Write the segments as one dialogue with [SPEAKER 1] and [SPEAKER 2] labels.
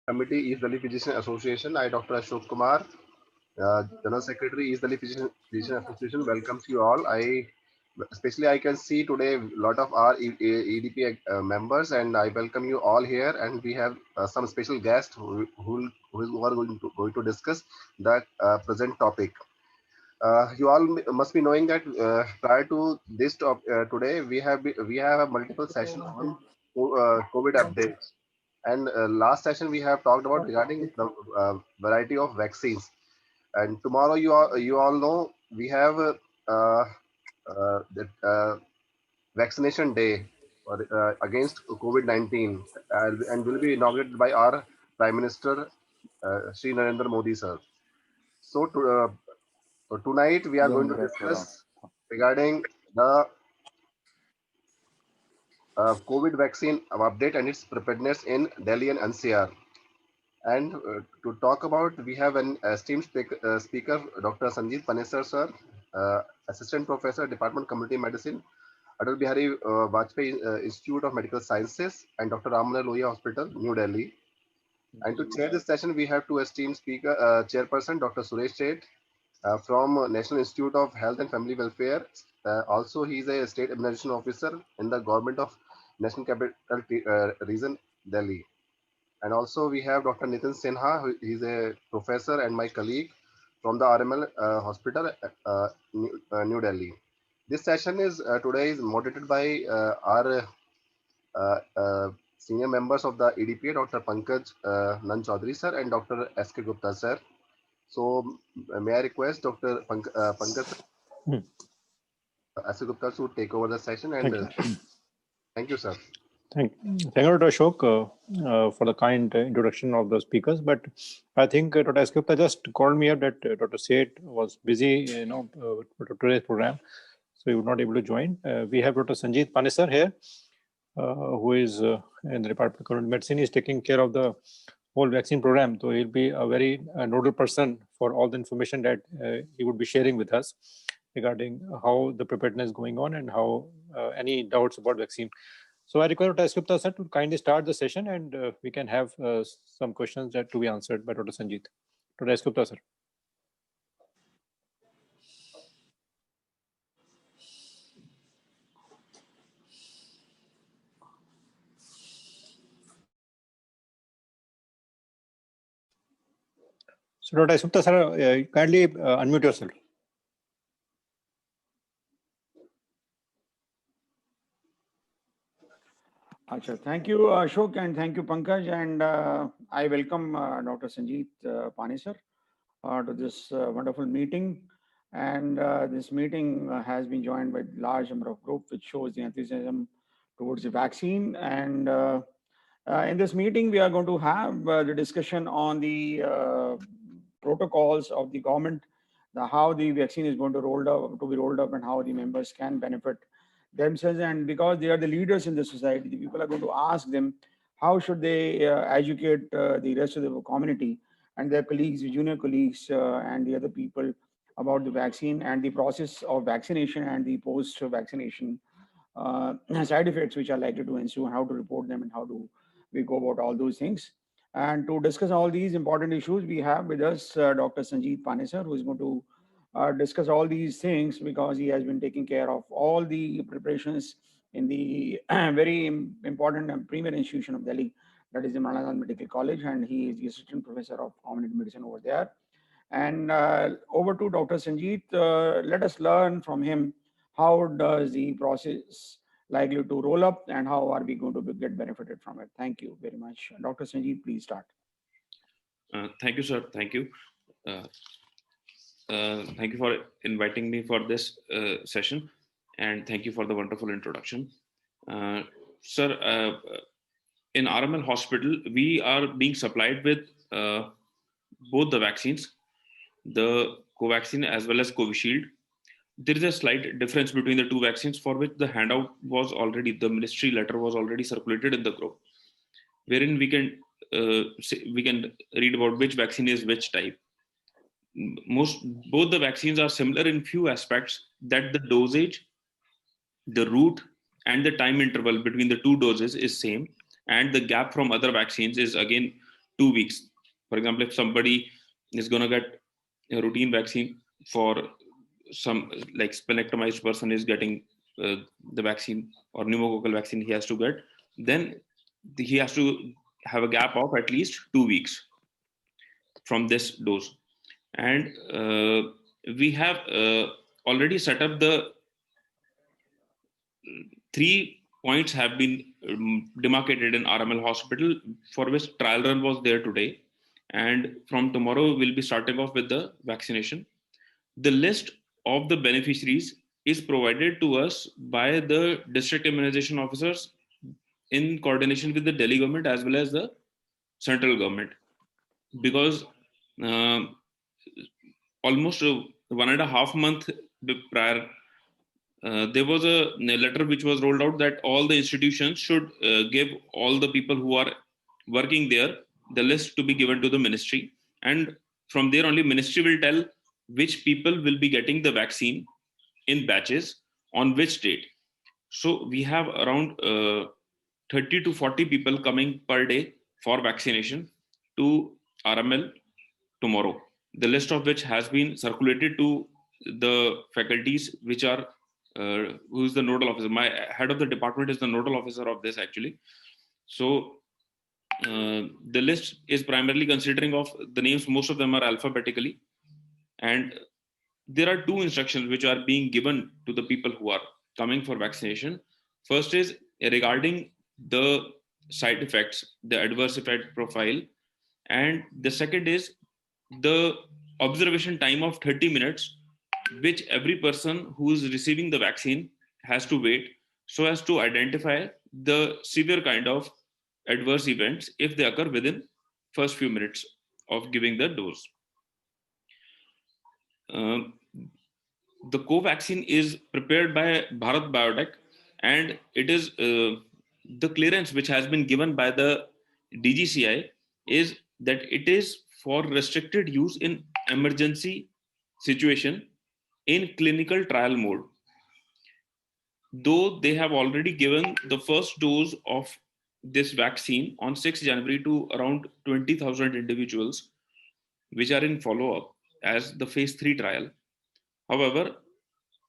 [SPEAKER 1] Committee, East Delhi Physician Association. I, Dr. Ashok Kumar, General Secretary, East Delhi Physician Association, welcomes you all. Especially I can see today a lot of our EDP members, and I welcome you all here. And we have some special guests who are going to discuss the present topic. You all must be knowing that prior to this today, we have a multiple session on COVID updates. And last session we have talked about regarding the variety of vaccines. And tomorrow you all know we have the vaccination day against COVID-19, and will be inaugurated by our Prime Minister Sri Narendra Modi sir. So, so tonight we are going to discuss regarding the COVID vaccine update and its preparedness in Delhi and NCR. And to talk about, we have an esteemed speaker, Dr. Sanjeet Panesar sir, Assistant Professor, Department Community Medicine, Atal Bihari Vajpayee Institute of Medical Sciences, and Dr. Ramana Lohia Hospital, New Delhi. And to chair this session, we have two esteemed speaker, chairperson, Dr. Suresh Chet, from National Institute of Health and Family Welfare. Also, he is a state immunization officer in the government of National Capital Region, Delhi. And also we have Dr. Nitin Sinha, who is a professor and my colleague from the RML Hospital, New Delhi. This session is today is moderated by our senior members of the EDPA, Dr. Pankaj Nan Chaudhary sir and Dr. S.K. Gupta sir. So may I request Dr. Pankaj S.K. Gupta to take over the session, and thank you sir.
[SPEAKER 2] Thank you, Dr. Ashok, for the kind introduction of the speakers. But I think Dr. S. Gupta just called me up that Dr. Seth was busy, with today's program, so he was not able to join. We have Dr. Sanjeet Panesar here, who is in the Department of Community Medicine. He's taking care of the whole vaccine program, so he'll be a very nodal person for all the information that he would be sharing with us regarding how the preparedness is going on and how any doubts about vaccine. So I request Dr. S. Gupta sir to kindly start the session, and we can have some questions that to be answered by Dr. Sanjeet. Dr. S. Gupta sir. So Dr. S. Gupta sir, kindly unmute yourself.
[SPEAKER 3] Achha, thank you, Ashok, and thank you, Pankaj. And I welcome Dr. Sanjeet Panesar to this wonderful meeting. And this meeting has been joined by a large number of groups, which shows the enthusiasm towards the vaccine. And in this meeting, we are going to have the discussion on the protocols of the government, how the vaccine is going to be rolled up, and how the members can benefit themselves. And because they are the leaders in the society, the people are going to ask them how should they educate the rest of the community and their colleagues, junior colleagues, and the other people about the vaccine and the process of vaccination and the post-vaccination side effects which are likely to ensue, and how to report them and how do we go about all those things. And to discuss all these important issues, we have with us Dr. Sanjeet Panesar, who is going to discuss all these things because he has been taking care of all the preparations in the very important and premier institution of Delhi, that is the Maulana Medical College, and he is the assistant professor of community medicine over there. And over to Dr. Sanjeet, let us learn from him how does the process likely to roll up and how are we going to get benefited from it. Thank you very much. Dr. Sanjeet, please start.
[SPEAKER 4] Thank you, sir. Thank you. Thank you for inviting me for this session, and thank you for the wonderful introduction. Sir, in RML Hospital, we are being supplied with both the vaccines, the Covaxin as well as Covishield. There is a slight difference between the two vaccines, for which the handout was already, the ministry letter was already circulated in the group, wherein we can read about which vaccine is which type. Both the vaccines are similar in few aspects, that the dosage, the route, and the time interval between the two doses is same, and the gap from other vaccines is again 2 weeks. For example, if somebody is going to get a routine vaccine for some, like splenectomized person is getting the vaccine or pneumococcal vaccine he has to get, then he has to have a gap of at least 2 weeks from this dose. And we have already set up the 3 points have been demarcated in RML hospital, for which trial run was there today. And from tomorrow, we'll be starting off with the vaccination. The list of the beneficiaries is provided to us by the district immunization officers in coordination with the Delhi government as well as the central government. Because almost 1.5 months prior, there was a letter which was rolled out that all the institutions should give all the people who are working there the list to be given to the ministry, and from there only ministry will tell which people will be getting the vaccine in batches on which date. So we have around 30 to 40 people coming per day for vaccination to RML tomorrow, the list of which has been circulated to the faculties which are who is the nodal officer. My head of the department is the nodal officer of this actually. So the list is primarily considering of the names, most of them are alphabetically, and there are 2 instructions which are being given to the people who are coming for vaccination. First is regarding the side effects, the adverse effect profile, and the second is the observation time of 30 minutes which every person who is receiving the vaccine has to wait, so as to identify the severe kind of adverse events if they occur within first few minutes of giving the dose. The Covaxin is prepared by Bharat Biotech, and it is the clearance which has been given by the DGCI is that it is for restricted use in emergency situation in clinical trial mode. Though they have already given the first dose of this vaccine on 6 January to around 20,000 individuals, which are in follow-up as the phase 3 trial. However,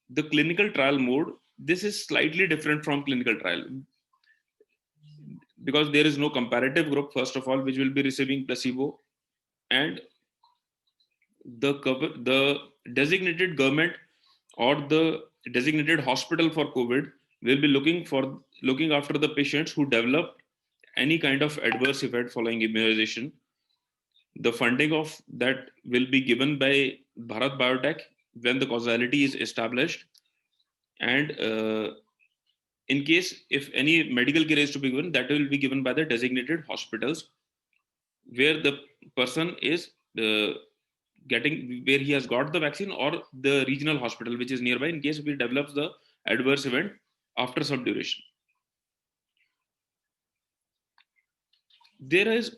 [SPEAKER 4] the clinical trial mode, this is slightly different from clinical trial because there is no comparative group, first of all, which will be receiving placebo, and the designated government or the designated hospital for COVID will be looking after the patients who develop any kind of adverse effect following immunization. The funding of that will be given by Bharat Biotech when the causality is established, and in case if any medical care is to be given, that will be given by the designated hospitals where the person is getting, where he has got the vaccine, or the regional hospital which is nearby in case if he develops the adverse event after some duration. There is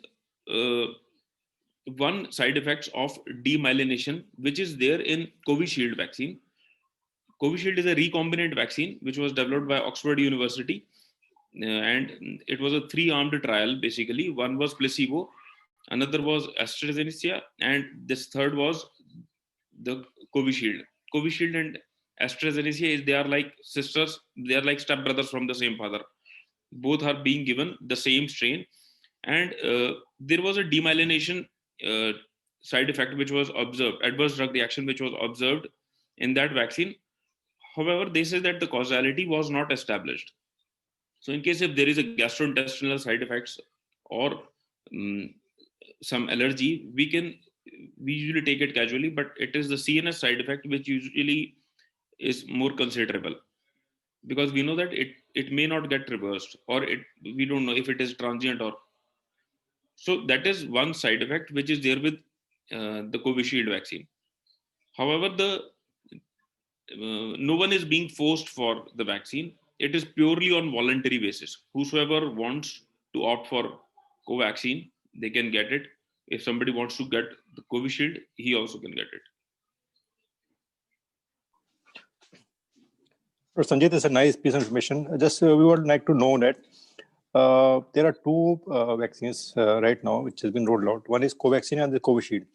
[SPEAKER 4] one side effects of demyelination which is there in Covishield vaccine. Covishield is a recombinant vaccine which was developed by Oxford University, and it was a 3-armed trial basically. One was placebo, another was AstraZeneca, and this third was the Covishield. Covishield and AstraZeneca they are like sisters, they are like stepbrothers from the same father. Both are being given the same strain, and there was a demyelination side effect which was observed, adverse drug reaction which was observed in that vaccine. However, they say that the causality was not established. So in case if there is a gastrointestinal side effects or some allergy, we usually take it casually, but it is the CNS side effect which usually is more considerable, because we know that it may not get reversed, or we don't know if it is transient or. So that is one side effect which is there with the Covishield vaccine. However, no one is being forced for the vaccine. It is purely on voluntary basis. Whosoever wants to opt for Covaxin, they can get it. If somebody wants to get the Covishield, he also can get it.
[SPEAKER 2] Sanjit, is a nice piece of information. Just we would like to know that there are two vaccines right now which has been rolled out. One is Covaxin and the Covishield.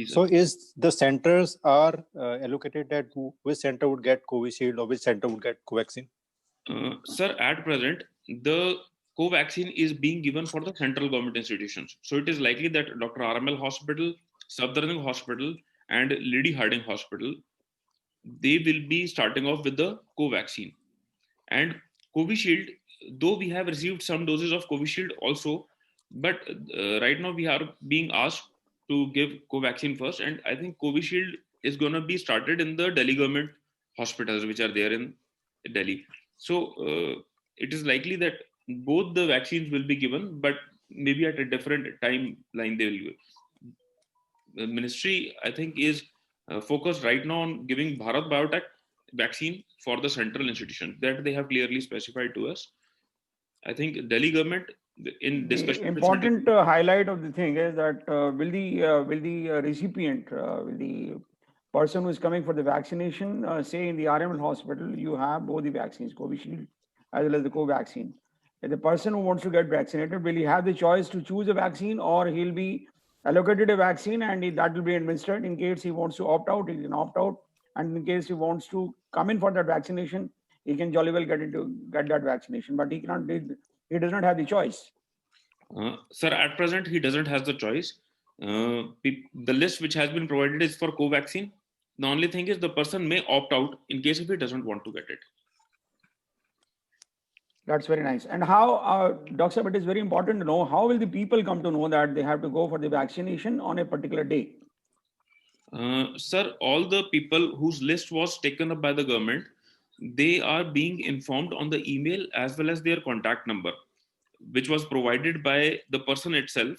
[SPEAKER 2] So is the centers are allocated that which center would get Covishield or which center would get Covaxin?
[SPEAKER 4] Sir, at present, the Covaxin is being given for the central government institutions. So it is likely that Dr. RML Hospital, Safdarjung Hospital, and Lady Harding Hospital, they will be starting off with the Covaxin. And Covishield, though we have received some doses of Covishield also, but right now we are being asked to give Covaxin first. And I think Covishield is going to be started in the Delhi government hospitals, which are there in Delhi. So it is likely that both the vaccines will be given, but maybe at a different timeline they will give. The ministry, I think, is focused right now on giving Bharat Biotech vaccine for the central institution that they have clearly specified to us. I think Delhi government in discussion.
[SPEAKER 3] The important highlight of the thing is that will the recipient, will the person who is coming for the vaccination, say in the RML hospital, you have both the vaccines, Covishield as well as the Covaxin. If the person who wants to get vaccinated, will he have the choice to choose a vaccine, or he'll be allocated a vaccine and that will be administered? In case he wants to opt out, he can opt out. And in case he wants to come in for that vaccination, he can jolly well get that vaccination, but he does not have the choice.
[SPEAKER 4] Sir, at present, he doesn't have the choice. The list which has been provided is for Covaxin. The only thing is the person may opt out in case if he doesn't want to get it.
[SPEAKER 3] That's very nice. And how, Dr. Saab, it is very important to know, how will the people come to know that they have to go for the vaccination on a particular day?
[SPEAKER 4] Sir, all the people whose list was taken up by the government, they are being informed on the email as well as their contact number, which was provided by the person itself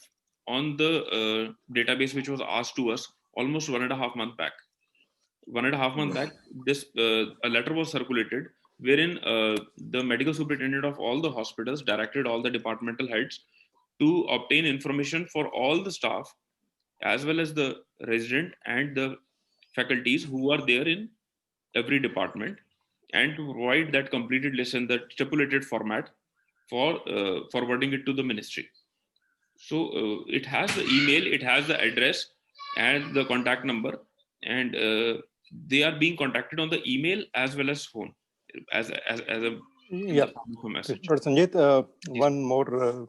[SPEAKER 4] on the database which was asked to us almost 1.5 months back. 1.5 months back, this a letter was circulated wherein the medical superintendent of all the hospitals directed all the departmental heads to obtain information for all the staff as well as the resident and the faculties who are there in every department, and to provide that completed list in the stipulated format for forwarding it to the ministry. So it has the email, it has the address and the contact number, and they are being contacted on the email as well as phone as a
[SPEAKER 2] yeah. Dr. Sanjit, one more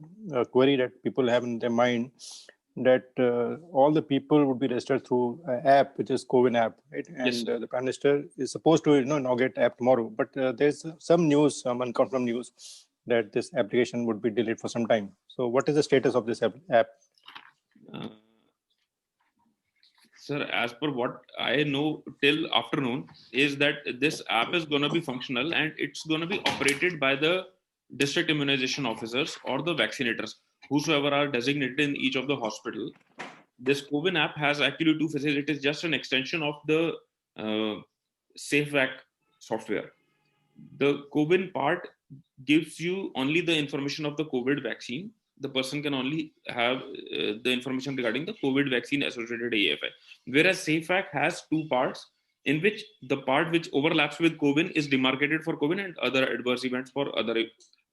[SPEAKER 2] query that people have in their mind, that all the people would be registered through an app, which is CoWIN app, right? And
[SPEAKER 4] yes,
[SPEAKER 2] the Prime Minister is supposed to inaugurate app tomorrow, but there's some news, some unconfirmed news, that this application would be delayed for some time. So what is the status of this app?
[SPEAKER 4] Sir, as per what I know till afternoon is that this app is going to be functional and it's going to be operated by the district immunization officers or the vaccinators, whosoever are designated in each of the hospital. This CoWIN app has actually two phases. It is just an extension of the SafeVac software. The CoWIN part gives you only the information of the COVID vaccine. The person can only have the information regarding the COVID vaccine associated AFI. Whereas SafeVac has two parts, in which the part which overlaps with CoWIN is demarcated for CoWIN and other adverse events for other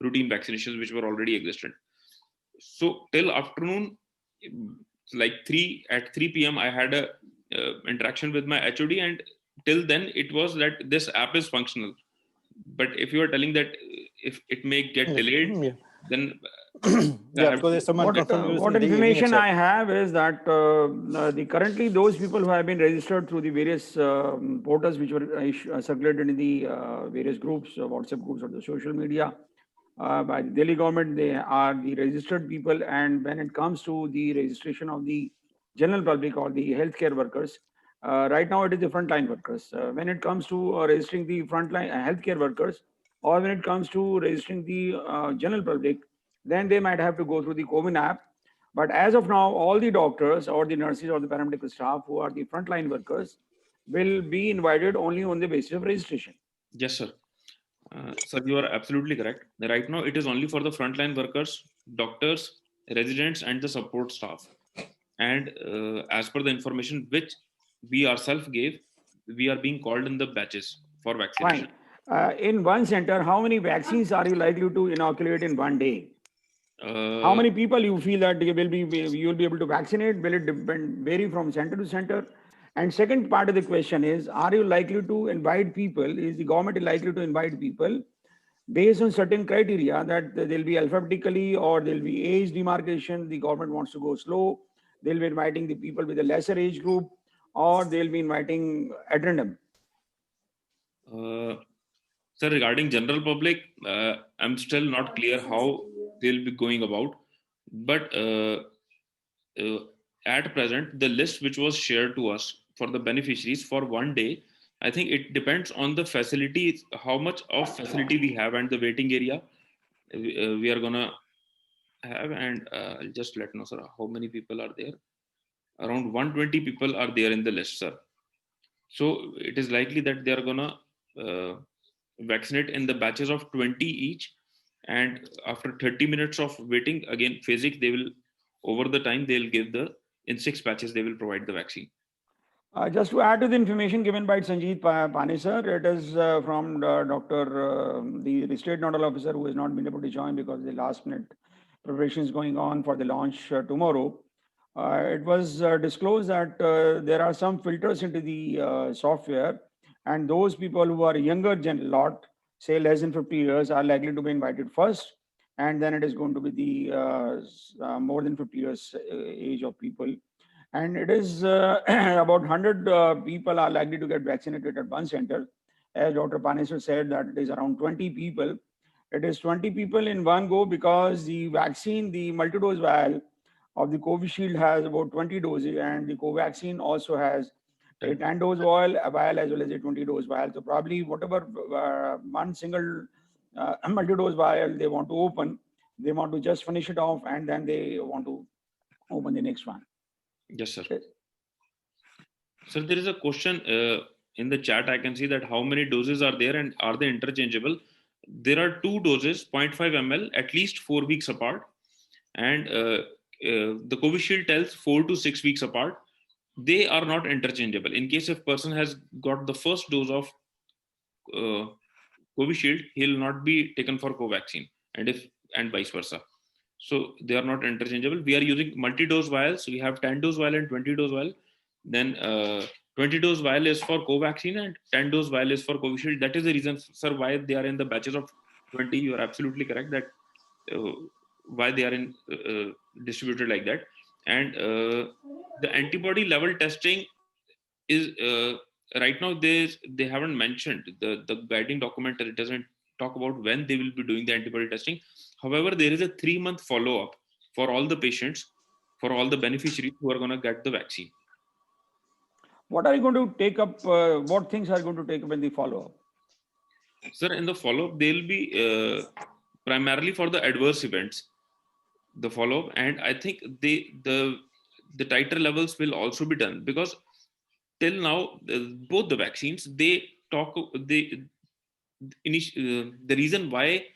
[SPEAKER 4] routine vaccinations which were already existent. So till afternoon, like 3 p.m., I had a interaction with my HOD, and till then it was that this app is functional. But if you are telling that if it may get delayed, then
[SPEAKER 2] yeah, because there's some
[SPEAKER 3] what information I have is that currently those people who have been registered through the various portals which were circulated in the various groups, WhatsApp groups or the social media by the Delhi government, they are the registered people. And when it comes to the registration of the general public or the healthcare workers, right now it is the frontline workers. When it comes to registering the frontline healthcare workers, or when it comes to registering the general public, then they might have to go through the CoWIN app. But as of now, all the doctors or the nurses or the paramedical staff who are the frontline workers will be invited only on the basis of registration.
[SPEAKER 4] Yes, sir. Sir, you are absolutely correct. Right now, it is only for the frontline workers, doctors, residents, and the support staff. And as per the information which we ourselves gave, we are being called in the batches for vaccination.
[SPEAKER 3] Fine. In one center, how many vaccines are you likely to inoculate in one day? How many people you feel that you will be able to vaccinate? Will it vary from center to center? And second part of the question is, are you likely to invite people? Is the government likely to invite people based on certain criteria that they'll be alphabetically or there'll be age demarcation? The government wants to go slow. They'll be inviting the people with a lesser age group, or they'll be inviting ad random.
[SPEAKER 4] Sir, regarding general public, I'm still not clear how they'll be going about. But at present, the list which was shared to us for the beneficiaries for one day, I think it depends on the facility, how much of facility we have and the waiting area we are gonna have. And I'll just let know, sir, how many people are there. Around 120 people are there in the list, sir. So it is likely that they are gonna vaccinate in the batches of 20 each, and after 30 minutes of waiting, again phasic, they will, over the time, they'll give in 6 batches they will provide the vaccine.
[SPEAKER 3] Just to add to the information given by Sanjeev Pane sir, it is from Dr. The state nodal officer, who has not been able to join because the last minute preparations going on for the launch tomorrow. It was disclosed that there are some filters into the software, and those people who are younger lot, say less than 50 years, are likely to be invited first, and then it is going to be the more than 50 years age of people. And it is about 100 people are likely to get vaccinated at one center. As Dr. Paneswar said, that it is around 20 people. It is 20 people in one go, because the vaccine, the multi-dose vial of the Covishield has about 20 doses, and the Covaxin also has a 10-dose vial as well as a 20-dose vial. So probably whatever one single multi-dose vial they want to open, they want to just finish it off, and then they want to open the next one.
[SPEAKER 4] Yes, sir. Sir, there is a question in the chat. I can see that how many doses are there and are they interchangeable? There are 2 doses, 0.5 ml, at least 4 weeks apart. And the Covishield tells 4 to 6 weeks apart. They are not interchangeable. In case if person has got the first dose of Covishield, he'll not be taken for Covaxin, and vice versa. So they are not interchangeable. We are using multi-dose vials. We have 10-dose vial and 20-dose vial. Then 20-dose vial is for Covaxin and 10-dose vial is for Covishield. That is the reason, sir, why they are in the batches of 20. You are absolutely correct that why they are in distributed like that. And the antibody level testing is right now they haven't mentioned the guiding document. It doesn't talk about when they will be doing the antibody testing. However, there is a 3-month follow-up for all the patients, for all the beneficiaries who are going to get the vaccine.
[SPEAKER 3] What are you going to take up? What things are you going to take up in the follow-up?
[SPEAKER 4] Sir, in the follow-up, they'll be primarily for the adverse events, the follow-up, and I think the titer levels will also be done, because till now both the vaccines the reason why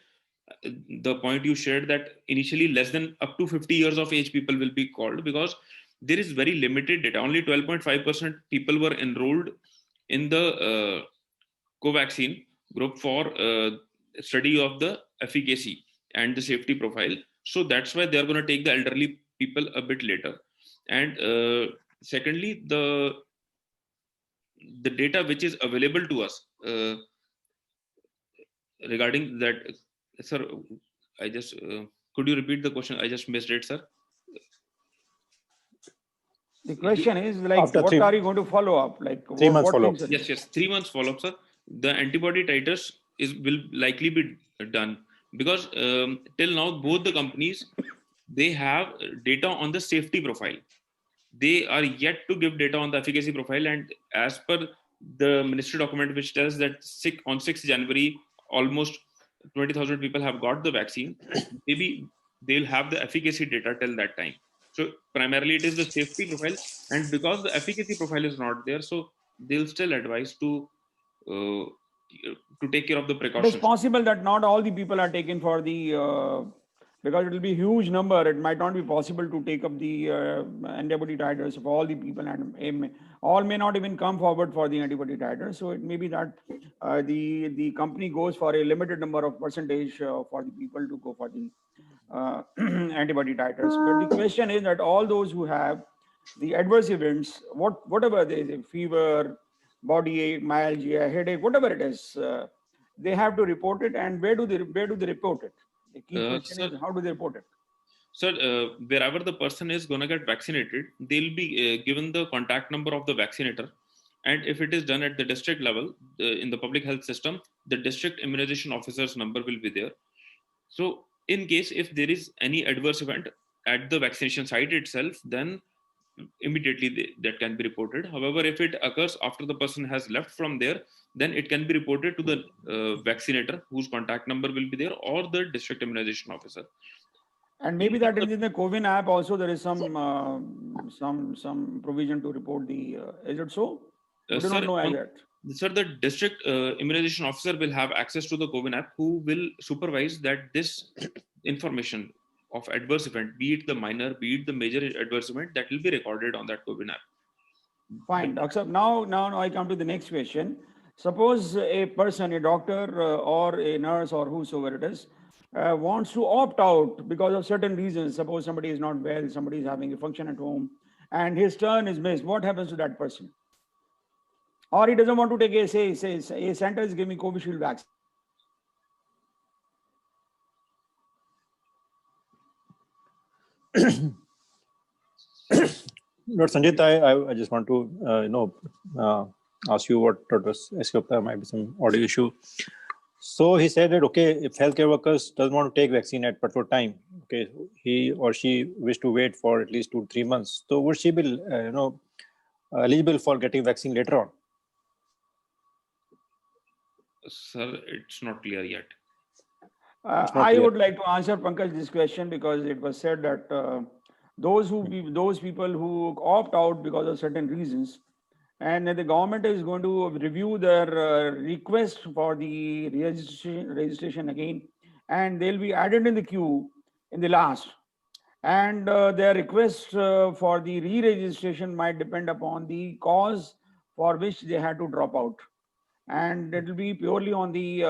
[SPEAKER 4] the point you shared that initially less than up to 50 years of age people will be called, because there is very limited data. Only 12.5% people were enrolled in the Covaxin group for study of the efficacy and the safety profile. So that's why they are going to take the elderly people a bit later. And secondly, the data which is available to us regarding that, sir, I just could you repeat the question? I just missed it, sir.
[SPEAKER 3] The question is like, after what are you going to follow up? Like
[SPEAKER 2] 3 months follow up.
[SPEAKER 4] Yes, 3 months follow up, sir. The antibody titers will likely be done, because till now both the companies, they have data on the safety profile. They are yet to give data on the efficacy profile, and as per the ministry document which tells that on 6th January almost 20,000 people have got the vaccine, maybe they'll have the efficacy data till that time. So primarily it is the safety profile, and because the efficacy profile is not there, so they'll still advise to take care of the precautions.
[SPEAKER 3] It's possible that not all the people are taken for the because it will be a huge number. It might not be possible to take up the antibody titers of all the people, and all may not even come forward for the antibody titers. So it may be that the company goes for a limited number of percentage for the people to go for the antibody titers. But the question is that all those who have the adverse events, whatever there is, a fever, body ache, myalgia, headache, whatever it is, they have to report it. And where do they report it? The key question is, how do they report it?
[SPEAKER 4] Sir, wherever the person is going to get vaccinated, they'll be given the contact number of the vaccinator. And if it is done at the district level, in the public health system, the district immunization officer's number will be there. So in case if there is any adverse event at the vaccination site itself, then immediately that can be reported. However, if it occurs after the person has left from there, then it can be reported to the vaccinator, whose contact number will be there, or the district immunization officer.
[SPEAKER 3] And maybe that is in the CoWIN app also. There is some provision to report the. Is it so? I do not know that.
[SPEAKER 4] Sir, the district immunization officer will have access to the CoWIN app, who will supervise that this information of adverse event, be it the minor, be it the major adverse event, that will be recorded on that CoWIN app.
[SPEAKER 3] Fine, Doctor. Now I come to the next question. Suppose a person, a doctor or a nurse or whosoever it is, wants to opt out because of certain reasons. Suppose somebody is not well, somebody is having a function at home, and his turn is missed. What happens to that person? Or he doesn't want to take a center is giving Covishield vaccine.
[SPEAKER 2] Dr. Sanjit, I just want to ask you what Dr. Escopta might be some audio issue. So he said that, okay, if healthcare workers doesn't want to take vaccine at particular time, okay, he or she wish to wait for at least 2 to 3 months. So would she be, eligible for getting vaccine later on?
[SPEAKER 3] Sir, it's not clear yet. I would like to answer Pankaj this question, because it was said that those people who opt out because of certain reasons, and the government is going to review their request for the registration again, and they'll be added in the queue in the last. And their request for the re-registration might depend upon the cause for which they had to drop out. And it will be purely on the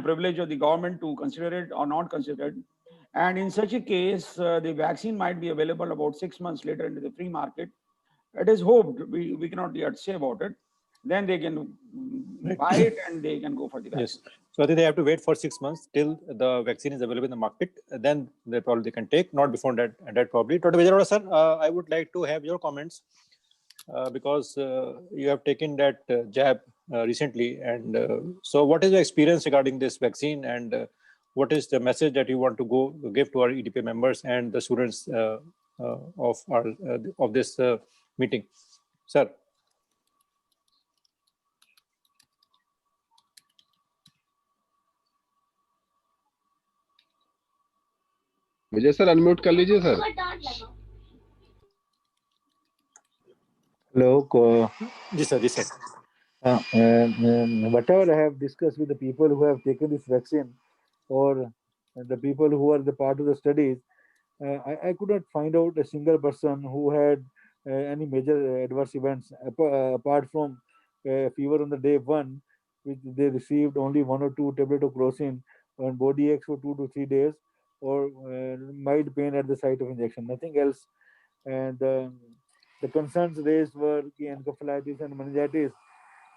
[SPEAKER 3] privilege of the government to consider it or not consider it. And in such a case, the vaccine might be available about 6 months later into the free market. It is hoped, we cannot yet say about it. Then they can buy it and they can go for the vaccine.
[SPEAKER 2] Yes. So I think they have to wait for 6 months till the vaccine is available in the market. Then they can take, not before that. And that probably. Dr. Vijayarada sir, I would like to have your comments because you have taken that jab recently. And so what is your experience regarding this vaccine, and what is the message that you want to give to our EDP members and the students of this meeting? Sir.
[SPEAKER 1] Vijay sir unmute कर लीजिए sir.
[SPEAKER 5] Hello.
[SPEAKER 2] Yes, sir.
[SPEAKER 5] Whatever I have discussed with the people who have taken this vaccine, or the people who are the part of the studies, I could not find out a single person who had any major adverse events apart from fever on the day 1, which they received only 1 or 2 tablets of crocin, and body aches for 2 to 3 days, or mild pain at the site of injection. Nothing else. And the concerns raised were encephalitis and meningitis.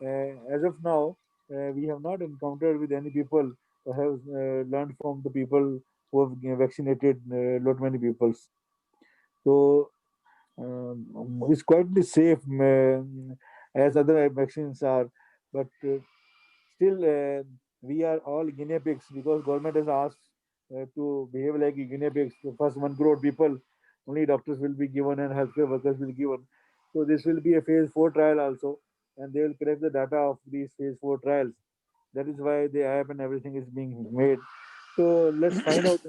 [SPEAKER 5] As of now, we have not encountered with any people who have learned from the people who have vaccinated lot many people. So it's quite safe as other vaccines are, but still we are all guinea pigs, because government has asked to behave like guinea pigs. The first 1 crore people, only doctors will be given and healthcare workers will be given. So this will be a phase 4 trial also, and they will collect the data of these phase 4 trials. That is why the app and everything is being made. So let's find out.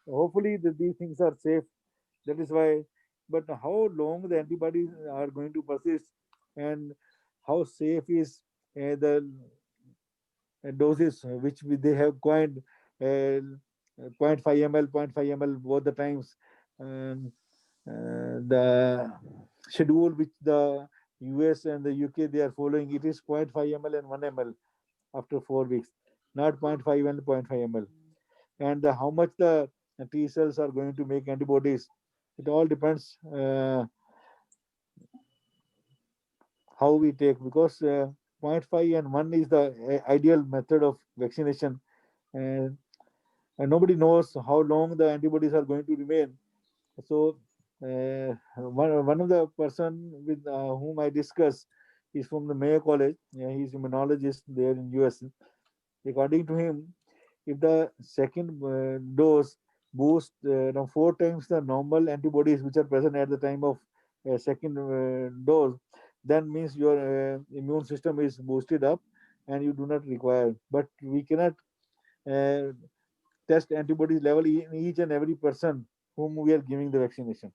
[SPEAKER 5] Hopefully these things are safe. That is why. But how long the antibodies are going to persist, and how safe is the doses which they have coined 0.5 ml both the times. The schedule which the US and the UK they are following, it is 0.5 ml and 1 ml after 4 weeks, not 0.5 and 0.5 ml. And how much the T cells are going to make antibodies. It all depends how we take, because 0.5 and 1 is the ideal method of vaccination, and, and nobody knows how long the antibodies are going to remain. So one of the person with whom I discussed is from the Mayo College. He's immunologist there in US. According to him, if the second dose boosts 4 times the normal antibodies which are present at the time of second dose, then means your immune system is boosted up and you do not require. But we cannot uh, test antibodies level in each and every person whom we are giving the vaccination.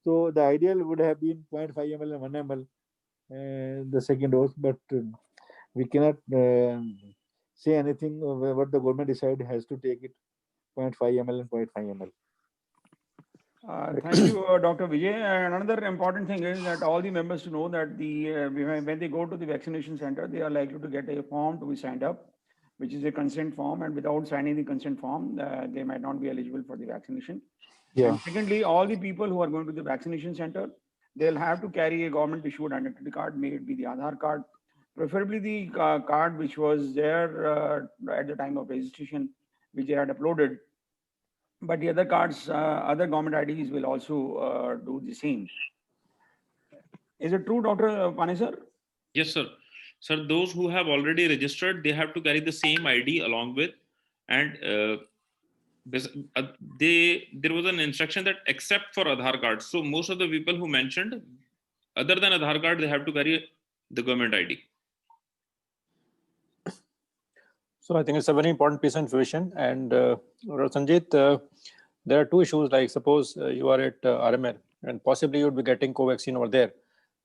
[SPEAKER 5] So the ideal would have been 0.5 ml and 1 ml the second dose, but we cannot say anything what the government decide has to take it 0.5 ml and 0.5 ml.
[SPEAKER 3] Thank you, Dr. Vijay. And another important thing is that all the members to know that when they go to the vaccination center, they are likely to get a form to be signed up, which is a consent form. And without signing the consent form, they might not be eligible for the vaccination.
[SPEAKER 5] Yeah.
[SPEAKER 3] And secondly, all the people who are going to the vaccination center, they'll have to carry a government issued identity card, may it be the Aadhaar card, preferably the card which was there at the time of registration, which they had uploaded. But the other cards, other government IDs will also do the same. Is it true, Dr. Panesar?
[SPEAKER 4] Yes, sir. Sir, those who have already registered, they have to carry the same ID along with, and there was an instruction that except for Aadhaar card. So most of the people who mentioned, other than Aadhaar card, they have to carry the government ID.
[SPEAKER 2] So I think it's a very important piece of information. And Sanjit, there are two issues. Like suppose you are at RML and possibly you'd be getting Covaxin over there.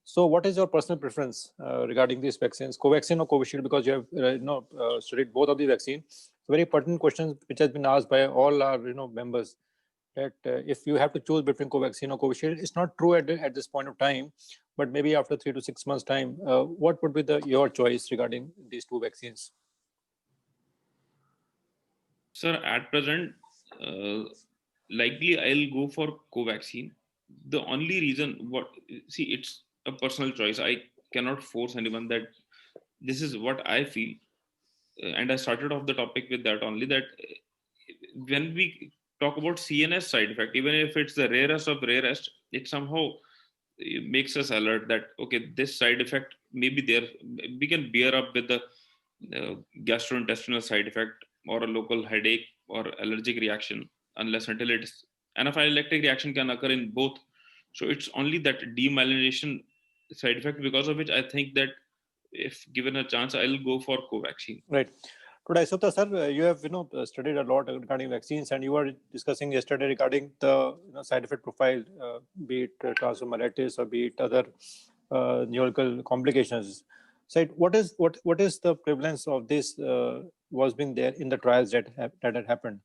[SPEAKER 2] So what is your personal preference regarding these vaccines, Covaxin or Covishield? Because you have studied both of the vaccines. Very pertinent questions which has been asked by all our members, that if you have to choose between Covaxin or Covishield, it's not true at this point of time, but maybe after 3 to 6 months time, what would be your choice regarding these two vaccines?
[SPEAKER 4] Sir, at present, likely I'll go for Covaxin. The only reason, it's a personal choice. I cannot force anyone that this is what I feel. And I started off the topic with that only, that when we talk about CNS side effect, even if it's the rarest of rarest, it somehow makes us alert that, okay, this side effect may be there. We can bear up with the gastrointestinal side effect or a local headache or allergic reaction, unless until it's anaphylactic reaction can occur in both. So it's only that demyelination side effect, because of which I think that if given a chance, I'll go for Covaxin.
[SPEAKER 2] Right. Today, Sutta sir, you have studied a lot regarding vaccines, and you were discussing yesterday regarding the side effect profile, be it transomalitis or be it other neurological complications. So, what is the prevalence of this was been there in the trials that had happened?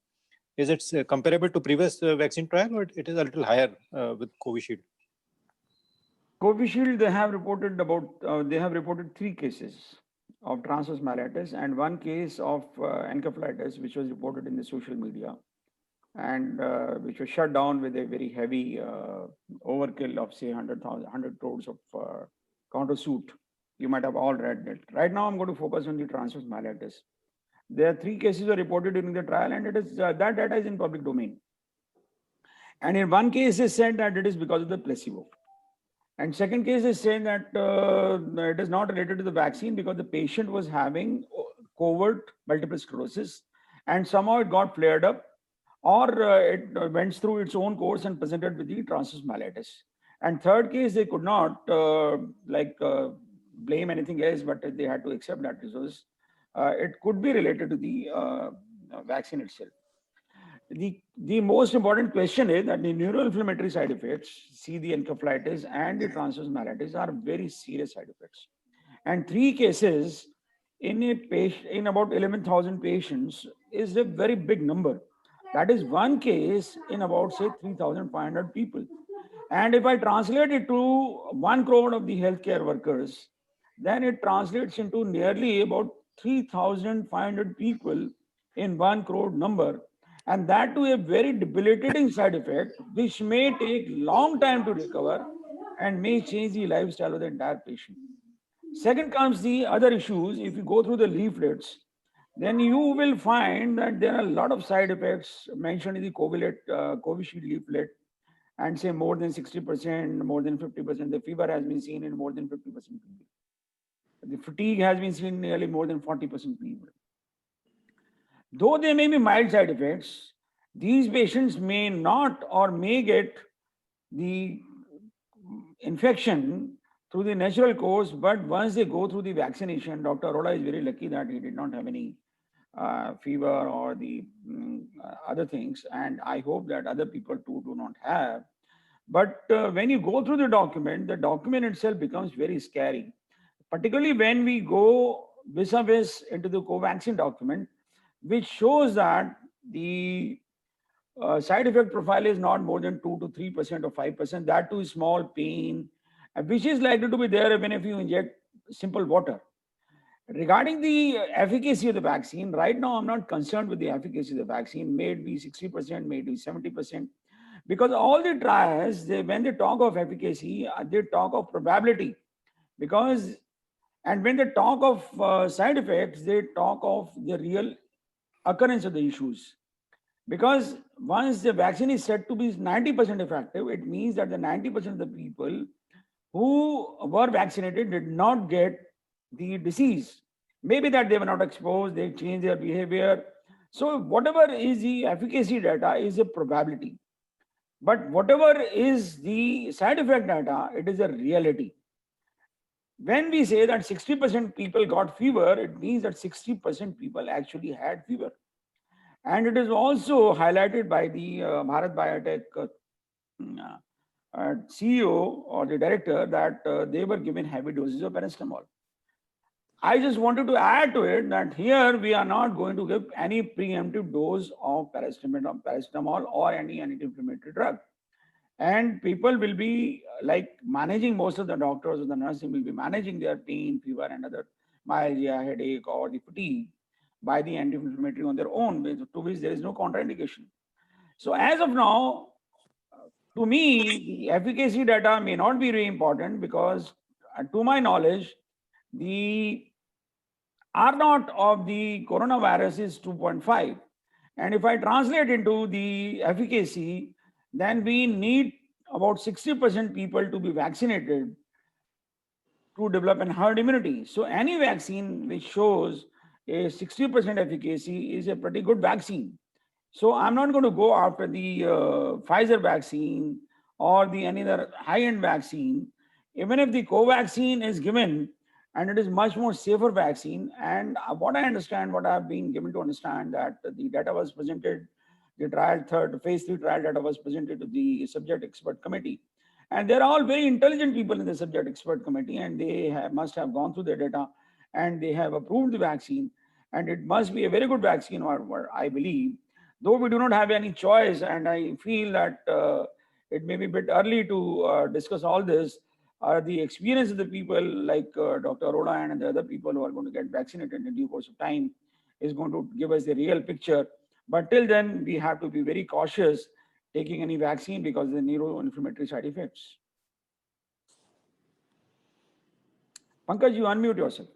[SPEAKER 2] Is it comparable to previous vaccine trial, or it is a little higher with Covishield?
[SPEAKER 3] Covishield, they have reported 3 cases of transverse myelitis and 1 case of encephalitis, which was reported in the social media, and which was shut down with a very heavy overkill of say 100 crores of countersuit. You might have all read it. Right now, I'm going to focus on the transverse myelitis. There are 3 cases were reported during the trial, and it is that data is in public domain. And in 1 case, they said that it is because of the placebo. And second case is saying that it is not related to the vaccine because the patient was having covert multiple sclerosis and somehow it got flared up, or it went through its own course and presented with the transverse myelitis. And third case, they could not blame anything else, but they had to accept that it could be related to the vaccine itself. The most important question is that the neuroinflammatory side effects, see the encephalitis and the transverse myelitis, are very serious side effects. And 3 cases in about 11,000 patients is a very big number. That is 1 case in about say 3,500 people. And if I translate it to 1 crore of the healthcare workers, then it translates into nearly about 3,500 people in 1 crore number. and that to a very debilitating side effect, which may take long time to recover and may change the lifestyle of the entire patient. Second comes the other issues. If you go through the leaflets, then you will find that there are a lot of side effects mentioned in the Covishield leaflet, and say more than 60%, more than 50%. The fever has been seen in more than 50% people. The fatigue has been seen in nearly more than 40% people. Though there may be mild side effects, these patients may not or may get the infection through the natural course, but once they go through the vaccination, Dr. Arora is very lucky that he did not have any fever or the other things, and I hope that other people too do not have. But when you go through the document itself becomes very scary, particularly when we go vis-a-vis into the Covaxin document, which shows that the side effect profile is not more than 2 to 3% or 5%. That too is small pain, which is likely to be there even if you inject simple water. Regarding the efficacy of the vaccine, right now I'm not concerned with the efficacy of the vaccine. May it be 60%, may it be 70%, because all the trials, when they talk of efficacy, they talk of probability. Because, and when they talk of side effects, they talk of the real occurrence of the issues. Because once the vaccine is said to be 90% effective, it means that the 90% of the people who were vaccinated did not get the disease. Maybe that they were not exposed, they changed their behavior. So whatever is the efficacy data is a probability. But whatever is the side effect data, it is a reality. When we say that 60% people got fever, it means that 60% people actually had fever. And it is also highlighted by the Bharat Biotech CEO or the director that they were given heavy doses of paracetamol. I just wanted to add to it that here we are not going to give any preemptive dose of paracetamol or any anti-inflammatory drug. And people will be like managing, most of the doctors or the nursing will be managing their pain, fever, and other myalgia, headache, or the fatigue by the anti-inflammatory on their own, to which there is no contraindication. So as of now, to me, the efficacy data may not be very important because, to my knowledge, the R0 of the coronavirus is 2.5. And if I translate into the efficacy, then we need about 60% people to be vaccinated to develop an herd immunity. So any vaccine which shows a 60% efficacy is a pretty good vaccine. So I'm not going to go after the Pfizer vaccine or the any other high-end vaccine. Even if the Covaxin is given, and it is much more safer vaccine. And what I understand, what I've been given to understand, that the data was presented, the phase 3 trial data was presented to the subject expert committee. And they're all very intelligent people in the subject expert committee, and they must have gone through the data and they have approved the vaccine. And it must be a very good vaccine, or I believe, though we do not have any choice. And I feel that it may be a bit early to discuss all this. The experience of the people like Dr. Arora and the other people who are going to get vaccinated in due course of time is going to give us the real picture. But till then, we have to be very cautious taking any vaccine because of the neuroinflammatory side effects. Pankaj, you unmute yourself.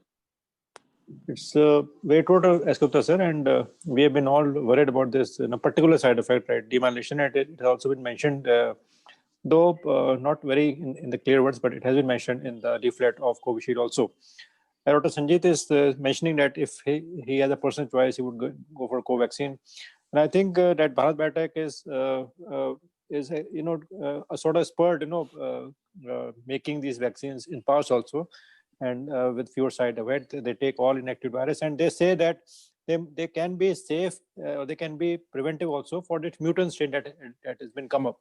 [SPEAKER 2] It's very true, as Gupta sir, and we have been all worried about this particular side effect, right? Demyelination, and it has also been mentioned, though not very in the clear words, but it has been mentioned in the leaflet of Covishield also. Dr. Sanjit is mentioning that if he has a personal choice, he would go for Covaxin. And I think that Bharat Biotech is a sort of spurred, making these vaccines in past also, and with fewer side effects. They take all inactive virus, and they say that they can be safe, or they can be preventive also for this mutant strain that has been come up.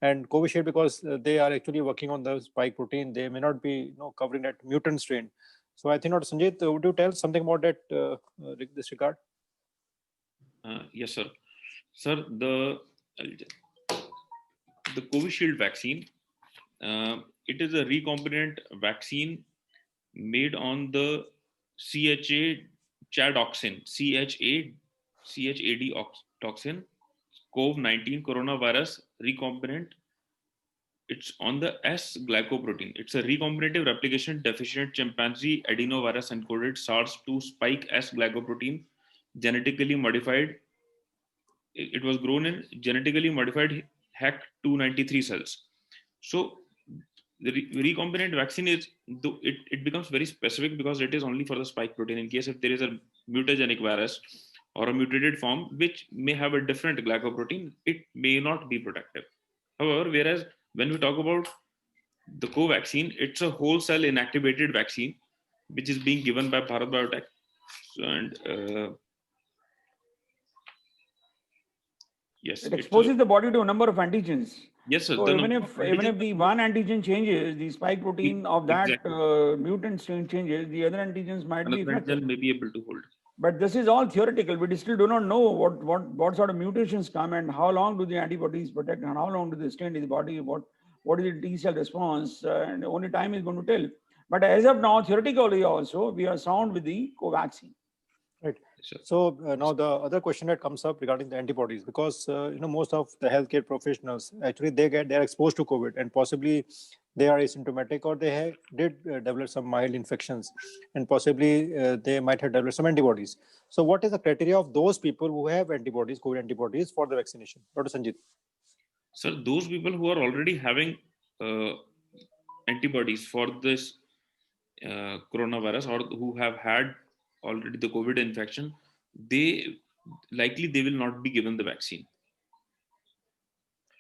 [SPEAKER 2] And Covishield, because they are actually working on the spike protein, they may not be covering that mutant strain. So I think, Dr. Sanjit, would you tell something about that this regard?
[SPEAKER 4] Yes, sir. Sir, the Covishield vaccine, it is a recombinant vaccine made on the CHA-ChAd toxin, CHAD toxin, COVID-19 coronavirus recombinant. It's on the S glycoprotein. It's a recombinative replication deficient chimpanzee adenovirus encoded SARS-2 spike S glycoprotein, genetically modified. It was grown in genetically modified HEC293 cells. So the recombinant vaccine is, it becomes very specific because it is only for the spike protein. In case if there is a mutagenic virus or a mutated form which may have a different glycoprotein, it may not be protective. However, whereas when we talk about the co-vaccine, it's a whole cell inactivated vaccine which is being given by Bharat Biotech. And yes,
[SPEAKER 3] it exposes the body to a number of antigens.
[SPEAKER 4] Yes, sir.
[SPEAKER 3] So even if the one antigen changes, the spike protein of that mutant changes, the other antigens might be affected.
[SPEAKER 4] May be able to hold.
[SPEAKER 3] But this is all theoretical. We still do not know what sort of mutations come and how long do the antibodies protect and how long do they stay in the body. What is the T cell response? And only time is going to tell. But as of now, theoretically also, we are sound with the co-vaccine.
[SPEAKER 2] Right. So now the other question that comes up regarding the antibodies, because most of the healthcare professionals actually they're exposed to COVID and possibly they are asymptomatic or they did develop some mild infections and possibly they might have developed some antibodies. So what is the criteria of those people who have antibodies, COVID antibodies for the vaccination? Dr. Sanjeet.
[SPEAKER 4] Sir, those people who are already having antibodies for this coronavirus or who have had already the COVID infection, they will not be given the vaccine.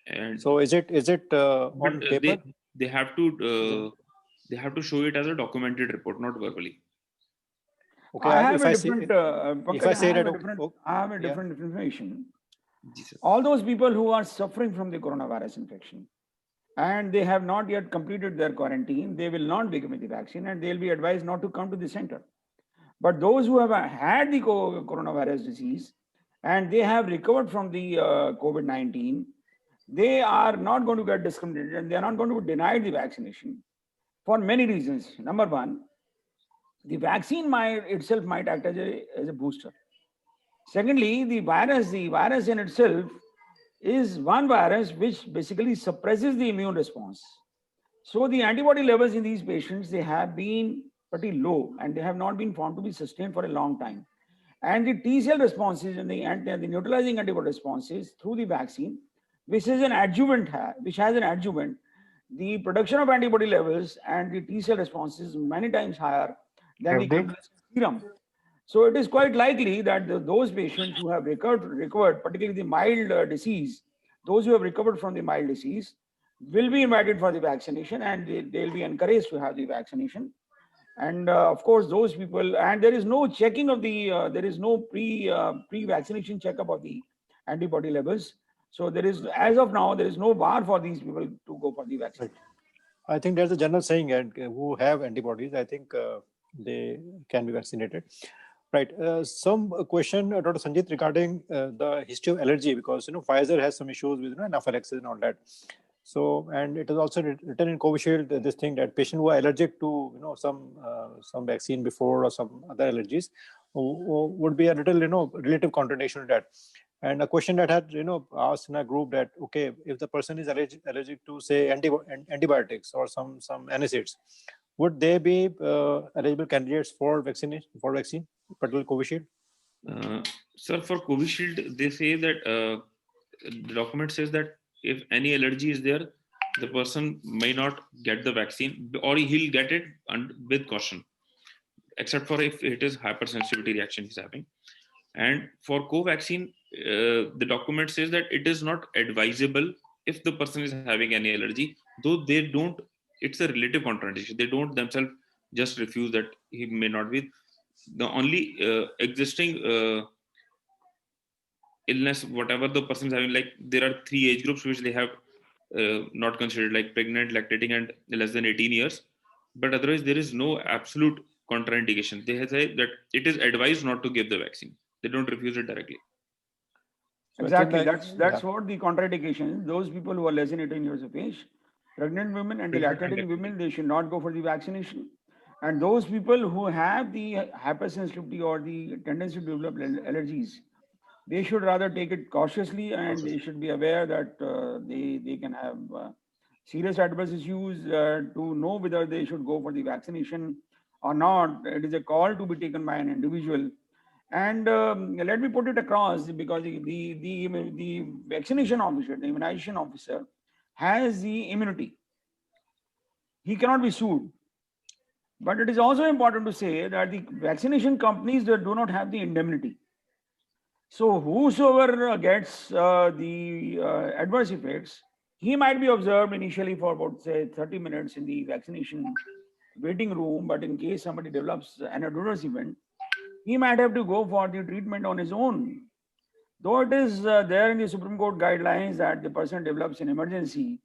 [SPEAKER 4] And
[SPEAKER 2] so is it on paper?
[SPEAKER 4] They have to show it as a documented report, not verbally.
[SPEAKER 3] Okay, I have a different information. All those people who are suffering from the coronavirus infection and they have not yet completed their quarantine, they will not be given the vaccine and they'll be advised not to come to the center. But those who have had the coronavirus disease and they have recovered from the COVID-19, they are not going to get discriminated and they are not going to be denied the vaccination for many reasons. Number one, the vaccine itself might act as a booster. Secondly, the virus in itself is one virus which basically suppresses the immune response. So the antibody levels in these patients, they have been pretty low and they have not been found to be sustained for a long time. And the T cell responses and the neutralizing antibody responses through the vaccine, which has an adjuvant, the production of antibody levels and the T cell responses many times higher than the serum. So it is quite likely that those patients who have recovered, particularly the mild disease, those who have recovered from the mild disease, will be invited for the vaccination and they'll be encouraged to have the vaccination. And of course, those people, and there is no checking of there is no pre-vaccination checkup of the antibody levels. So there is, as of now, there is no bar for these people to go for the vaccine.
[SPEAKER 2] Right. I think there's a general saying who have antibodies, I think they can be vaccinated. Right. Some question, Dr. Sanjeet, regarding the history of allergy, because Pfizer has some issues with anaphylaxis and all that. So, and it is also written in Covishield this thing that patients who are allergic to some vaccine before or some other allergies would be a little relative contradiction to that. And a question that had asked in a group that okay, if the person is allergic to say antibiotics or some NSAIDs, would they be eligible candidates for vaccine, particularly Covishield?
[SPEAKER 4] Sir, for Covishield, they say that the document says that if any allergy is there, the person may not get the vaccine or he'll get it with caution, except for if it is hypersensitivity reaction he's having. And for co-vaccine, the document says that it is not advisable if the person is having any allergy, though they don't, it's a relative contradiction. They don't themselves just refuse that he may not be. The only existing illness, whatever the person is having, like there are 3 age groups which they have not considered, like pregnant, lactating, and less than 18 years. But otherwise, there is no absolute contraindication. They say that it is advised not to give the vaccine. They don't refuse it directly.
[SPEAKER 3] Exactly. That's what the contraindication is. Those people who are less than 18 years of age, pregnant women and the lactating women, they should not go for the vaccination. And those people who have the hypersensitivity or the tendency to develop allergies, they should rather take it cautiously, and they should be aware that they can have serious adverse issues. To know whether they should go for the vaccination or not, it is a call to be taken by an individual. And let me put it across, because the vaccination officer, the immunization officer, has the immunity. He cannot be sued. But it is also important to say that the vaccination companies, they do not have the indemnity. So whosoever gets the adverse effects, he might be observed initially for about, say, 30 minutes in the vaccination waiting room. But in case somebody develops an adverse event, he might have to go for the treatment on his own. Though it is there in the Supreme Court guidelines that the person develops an emergency,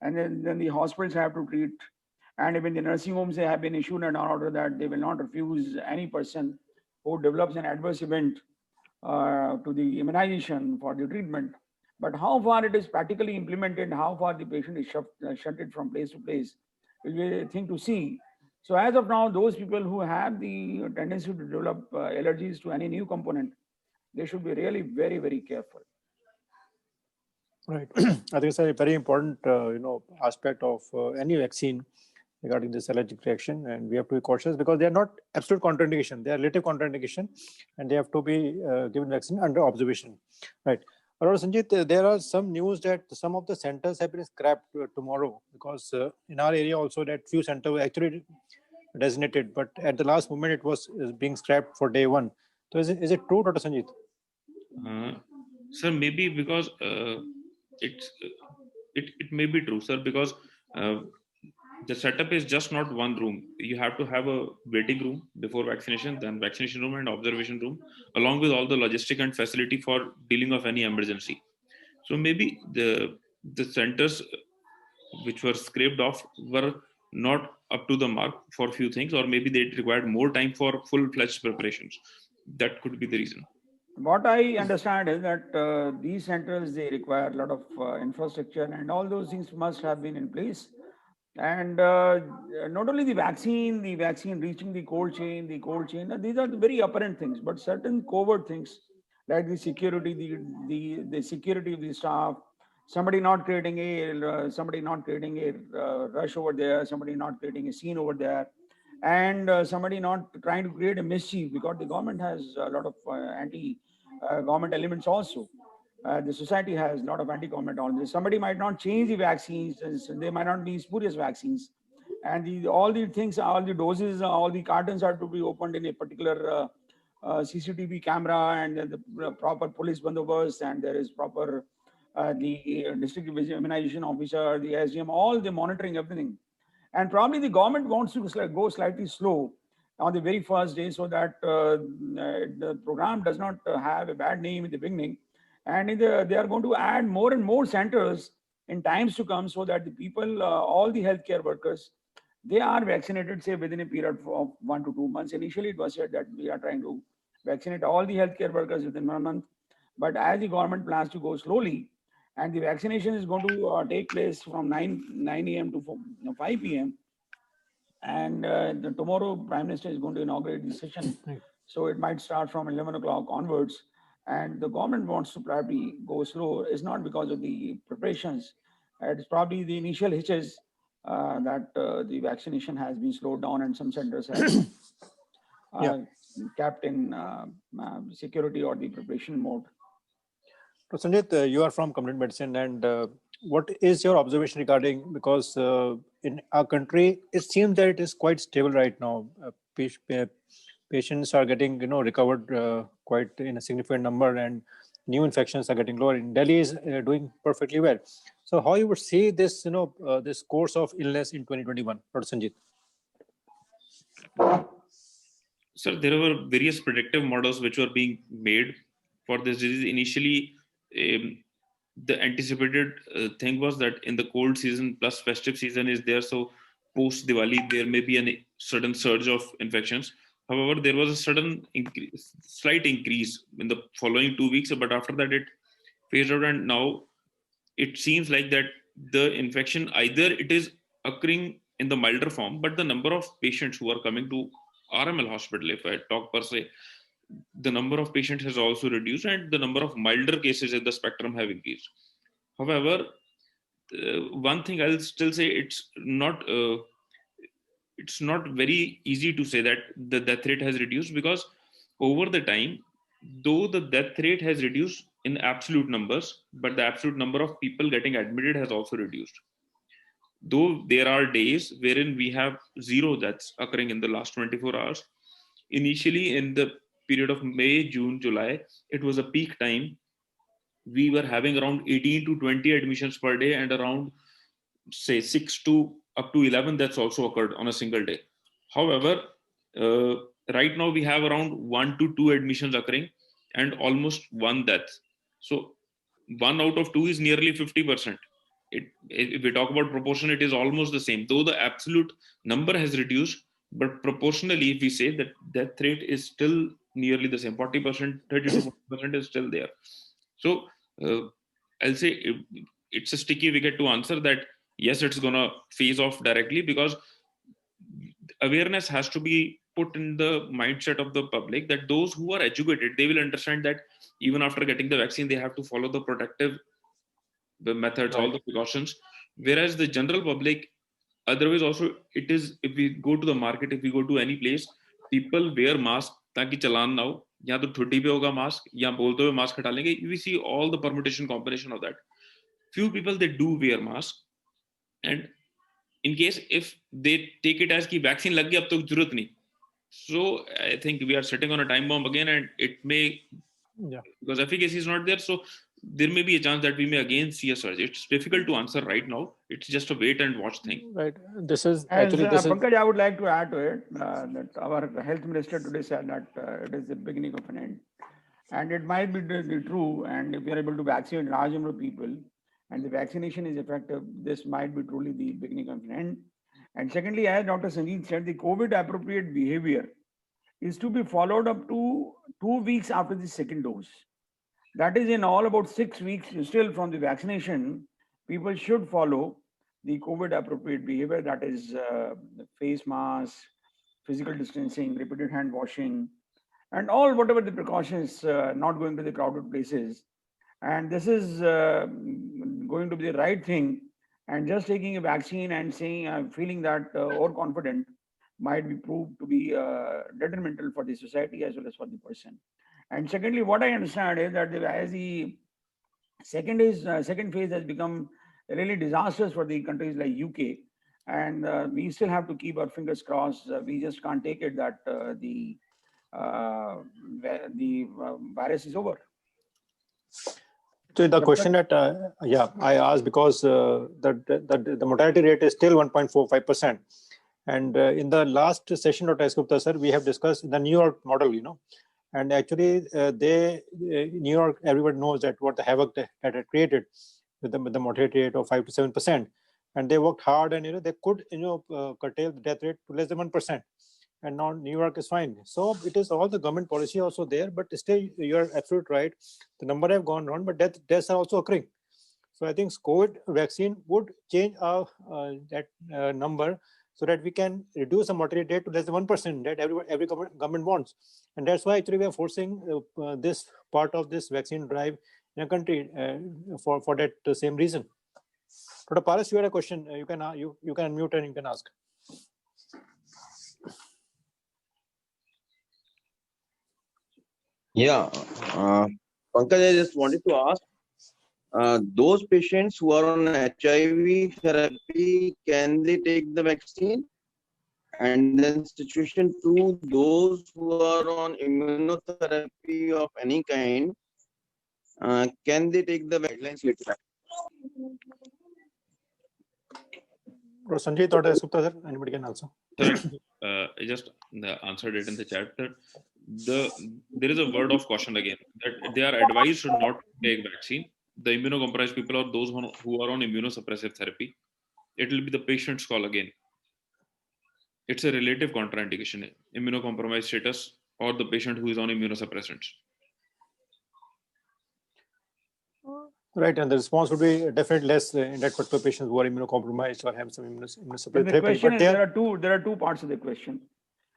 [SPEAKER 3] and then the hospitals have to treat, and even the nursing homes, they have been issued an order that they will not refuse any person who develops an adverse event to the immunization for the treatment. But how far it is practically implemented, how far the patient is shunted from place to place, will be a thing to see. So as of now, those people who have the tendency to develop allergies to any new component, they should be really very, very careful.
[SPEAKER 2] Right. I think it's a very important, aspect of any vaccine regarding this allergic reaction, and we have to be cautious because they are not absolute contraindication; they are relative contraindication, and they have to be given vaccine under observation. Right. Dr. Sanjit, there are some news that some of the centers have been scrapped tomorrow, because in our area also that few centers were actually designated, but at the last moment it was being scrapped for day one. So is it true, Dr. Sanjit?
[SPEAKER 4] Sir, maybe because it may be true, sir, because the setup is just not one room. You have to have a waiting room before vaccination, then vaccination room and observation room, along with all the logistic and facility for dealing of any emergency. So maybe the centers which were scraped off were not up to the mark for a few things, or maybe they required more time for full-fledged preparations. That could be the reason.
[SPEAKER 3] What I understand is that these centers, they require a lot of infrastructure, and all those things must have been in place. And not only the vaccine reaching the cold chain, these are the very apparent things, but certain covert things like the security, the security of the staff, somebody not creating a rush over there, somebody not creating a scene over there, and somebody not trying to create a mischief, because the government has a lot of anti-government elements also. The society has a lot of anti-government elements. Somebody might not change the vaccines, they might not be spurious vaccines, and all the things, all the doses, all the cartons are to be opened in a particular CCTV camera, and the proper police bandobast, and there is proper the district immunization officer, the SDM, all the monitoring everything. And probably the government wants to go slightly slow on the very first day, so that the program does not have a bad name in the beginning. And they are going to add more and more centers in times to come, so that the people, all the healthcare workers, they are vaccinated, say, within a period of 1 to 2 months. Initially, it was said that we are trying to vaccinate all the healthcare workers within 1 month. But as the government plans to go slowly, and the vaccination is going to take place from 9 a.m. to 5 p.m. And tomorrow, Prime Minister is going to inaugurate the session. So it might start from 11 o'clock onwards. And the government wants to probably go slow. It's not because of the preparations. It's probably the initial hitches that the vaccination has been slowed down, and some centers have kept in security or the preparation mode.
[SPEAKER 2] So Sanjit, you are from community medicine, and what is your observation regarding, because in our country, it seems that it is quite stable right now. Patients are getting, recovered quite in a significant number, and new infections are getting lower. In Delhi is doing perfectly well. So how you would see this, this course of illness in 2021, Dr. Sanjit?
[SPEAKER 4] Sir, there were various predictive models which were being made for this disease. Initially, the anticipated thing was that in the cold season plus festive season is there, so post Diwali there may be a sudden surge of infections. However, there was a slight increase in the following 2 weeks, but after that it phased out, and now it seems like that the infection, either it is occurring in the milder form, but the number of patients who are coming to RML hospital, if I talk per se, the number of patients has also reduced and the number of milder cases in the spectrum have increased. However, one thing I'll still say, it's not very easy to say that the death rate has reduced, because over the time, though the death rate has reduced in absolute numbers, but the absolute number of people getting admitted has also reduced. Though there are days wherein we have 0 deaths occurring in the last 24 hours, initially in the period of May, June, July, it was a peak time. We were having around 18 to 20 admissions per day, and around, say, 6 to up to 11 deaths also occurred on a single day. However, right now we have around 1 to 2 admissions occurring and almost 1 death. So 1 out of 2 is nearly 50%. If we talk about proportion, it is almost the same, though the absolute number has reduced, but proportionally, if we say that death rate is still nearly the same, 40%, 30 to 40% is still there. So I'll say it's a sticky wicket to answer that yes, it's gonna phase off directly, because awareness has to be put in the mindset of the public, that those who are educated, they will understand that even after getting the vaccine, they have to follow the protective methods, all the precautions. Whereas the general public, otherwise also, it is, if we go to the market, if we go to any place, people wear mask ताकि चालान ना हो, या तो ठुड्डी पे होगा mask, या बोलते हुए मास्क हटा लेंगे. We see all the permutation combination of that. Few people, they do wear mask, and in case if they take it as कि vaccine लग गया अब तो जरूरत नहीं, so I think we are sitting on a time bomb again, and it may, because efficacy is not there, so there may be a chance that we may again see a surge. It's difficult to answer right now. It's just a wait and watch thing.
[SPEAKER 2] Right. This is
[SPEAKER 3] actually Pankaj, I would like to add to it that our health minister today said that it is the beginning of an end, and it might be true. And if we are able to vaccinate large number of people, and the vaccination is effective, this might be truly the beginning of an end. And secondly, as Dr. Sanjeev said, the COVID appropriate behavior is to be followed up to 2 weeks after the second dose. That is in all about 6 weeks still from the vaccination. People should follow the COVID appropriate behavior, that is face mask, physical distancing, repeated hand washing, and all whatever the precautions, not going to the crowded places. And this is going to be the right thing. And just taking a vaccine and saying, feeling that overconfident might be proved to be detrimental for the society as well as for the person. And secondly, what I understand is that as the second phase has become really disastrous for the countries like UK, and we still have to keep our fingers crossed. We just can't take it that the virus is over.
[SPEAKER 2] So the question that I asked, because the mortality rate is still 1.45%, and in the last session, Dr. S. Gupta sir, we have discussed the New York model, and actually New York, everyone knows that what the havoc that had created with the mortality rate of 5 to 7%, and they worked hard, and they could curtail the death rate to less than 1%. And now New York is fine. So it is all the government policy also there, but still you're absolutely right. The number have gone down, but deaths are also occurring. So I think COVID vaccine would change that number, so that we can reduce the mortality rate to less than 1% that every government wants. And that's why actually we are forcing this part of this vaccine drive in a country for that same reason. Dr. Paras, you had a question. You can unmute and you can ask.
[SPEAKER 6] Yeah, Pankaj, I just wanted to ask, those patients who are on HIV therapy, can they take the vaccine? And then situation 2, those who are on immunotherapy of any kind, can they take the guidelines later?
[SPEAKER 2] Sanjay, Dr. Gupta sir, anybody can answer.
[SPEAKER 4] I just answered it in the chat. There is a word of caution again, that they are advised to not take vaccine. The immunocompromised people or those who are on immunosuppressive therapy, it will be the patient's call again. It's a relative contraindication, immunocompromised status or the patient who is on immunosuppressants.
[SPEAKER 2] Right, and the response would be definitely less in that particular patients who are immunocompromised or have some immunosuppressive therapy.
[SPEAKER 3] Question is, there are two parts of the question.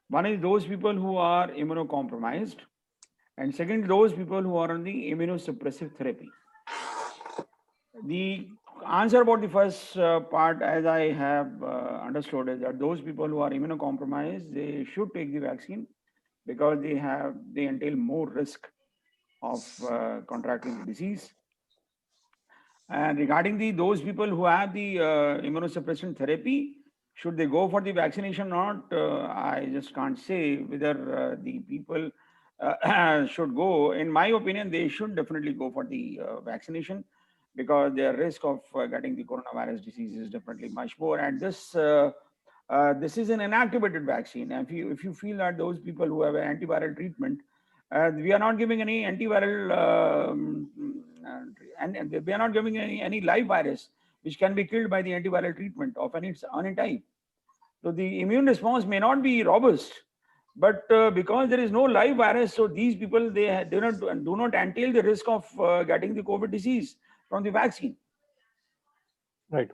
[SPEAKER 3] One is those people who are immunocompromised, And second, those people who are on the immunosuppressive therapy. The answer about the first part, as I have understood, is that those people who are immunocompromised, they should take the vaccine because they entail more risk of contracting the disease. And regarding those people who have the immunosuppression therapy, should they go for the vaccination or not? I just can't say whether the people should go. In my opinion, they should definitely go for the vaccination because their risk of getting the coronavirus disease is definitely much more. And this is an inactivated vaccine. If you feel that those people who have an antiviral treatment, we are not giving any antiviral, and we are not giving any live virus which can be killed by the antiviral treatment of any type. So the immune response may not be robust, but because there is no live virus, so these people do not entail the risk of getting the COVID disease from the vaccine.
[SPEAKER 2] Right.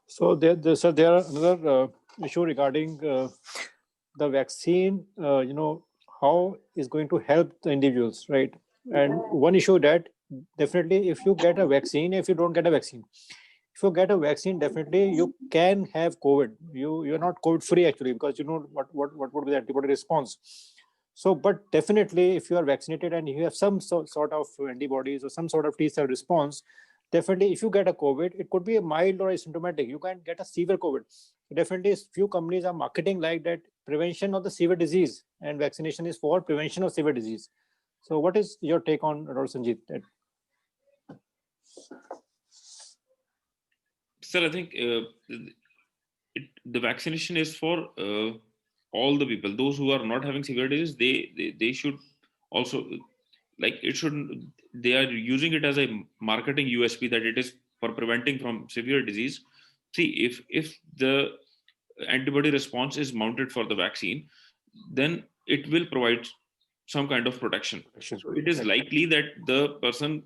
[SPEAKER 2] So there are another issue regarding the vaccine. How is going to help the individuals, right? And one issue that definitely, if you get a vaccine, if you don't get a vaccine, if you get a vaccine, definitely you can have COVID. You're not COVID free actually, because you know what would be the antibody response. So, but definitely, if you are vaccinated and you have some sort of antibodies or some sort of T cell response, definitely, if you get a COVID, it could be a mild or asymptomatic. You can get a severe COVID. Definitely, few companies are marketing like that prevention of the severe disease, and vaccination is for prevention of severe disease. So, what is your take on Dr. Sanjeev?
[SPEAKER 4] Sir, I think the vaccination is for all the people. Those who are not having severe disease, they should also, like, it should. They are using it as a marketing USP that it is for preventing from severe disease. See, if the antibody response is mounted for the vaccine, then it will provide some kind of protection. So it is likely that the person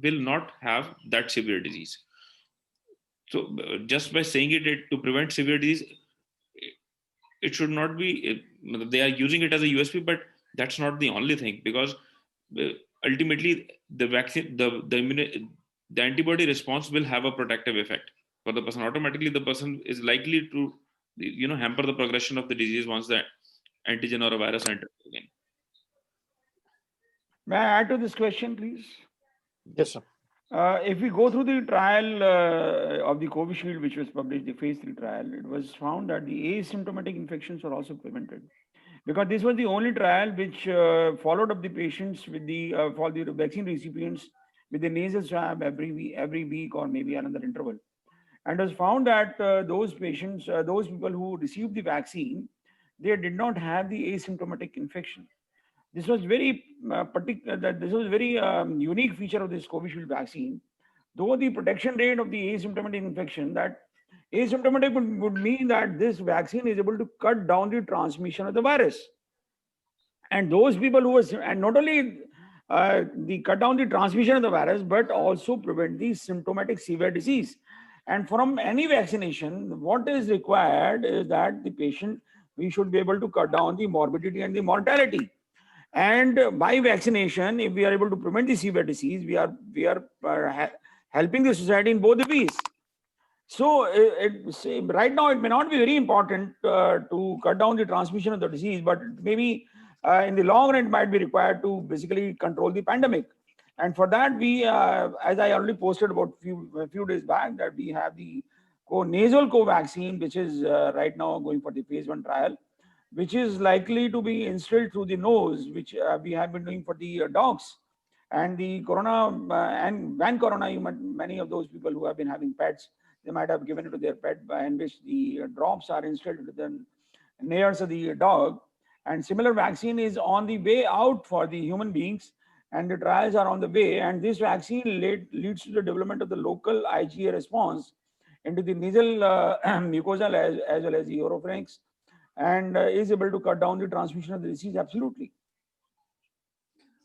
[SPEAKER 4] will not have that severe disease. So just by saying it to prevent severe disease, it should not be. They are using it as a USP, but that's not the only thing, because ultimately the vaccine, the antibody response will have a protective effect for the person. Automatically, the person is likely to, hamper the progression of the disease once the antigen or a virus enters again.
[SPEAKER 3] May I add to this question, please?
[SPEAKER 2] Yes, sir.
[SPEAKER 3] If we go through the trial of the Covishield, which was published, the phase 3 trial, it was found that the asymptomatic infections were also prevented, because this was the only trial which followed up the patients with for the vaccine recipients with the nasal swab every week or maybe another interval. And it was found that those patients, those people who received the vaccine, they did not have the asymptomatic infection. This was very this was very unique feature of this Covishield vaccine. Though the protection rate of the asymptomatic infection, that asymptomatic would mean that this vaccine is able to cut down the transmission of the virus. And those people who were, and not only the cut down the transmission of the virus, but also prevent the symptomatic severe disease. And from any vaccination, what is required is that the patient, we should be able to cut down the morbidity and the mortality. And by vaccination, if we are able to prevent the severe disease, we are helping the society in both the ways. So right now, it may not be very important to cut down the transmission of the disease, but maybe in the long run, it might be required to basically control the pandemic. And for that, we, as I already posted about a few days back, that we have the nasal co-vaccine, which is right now going for the phase 1 trial, which is likely to be instilled through the nose, which we have been doing for the dogs. And the corona, and when corona, many of those people who have been having pets, they might have given it to their pet, in which the drops are instilled into the nares of the dog. And similar vaccine is on the way out for the human beings, and the trials are on the way. And this vaccine leads to the development of the local IgA response into the nasal mucosa as well as the oropharynx, and is able to cut down the transmission of the disease. Absolutely.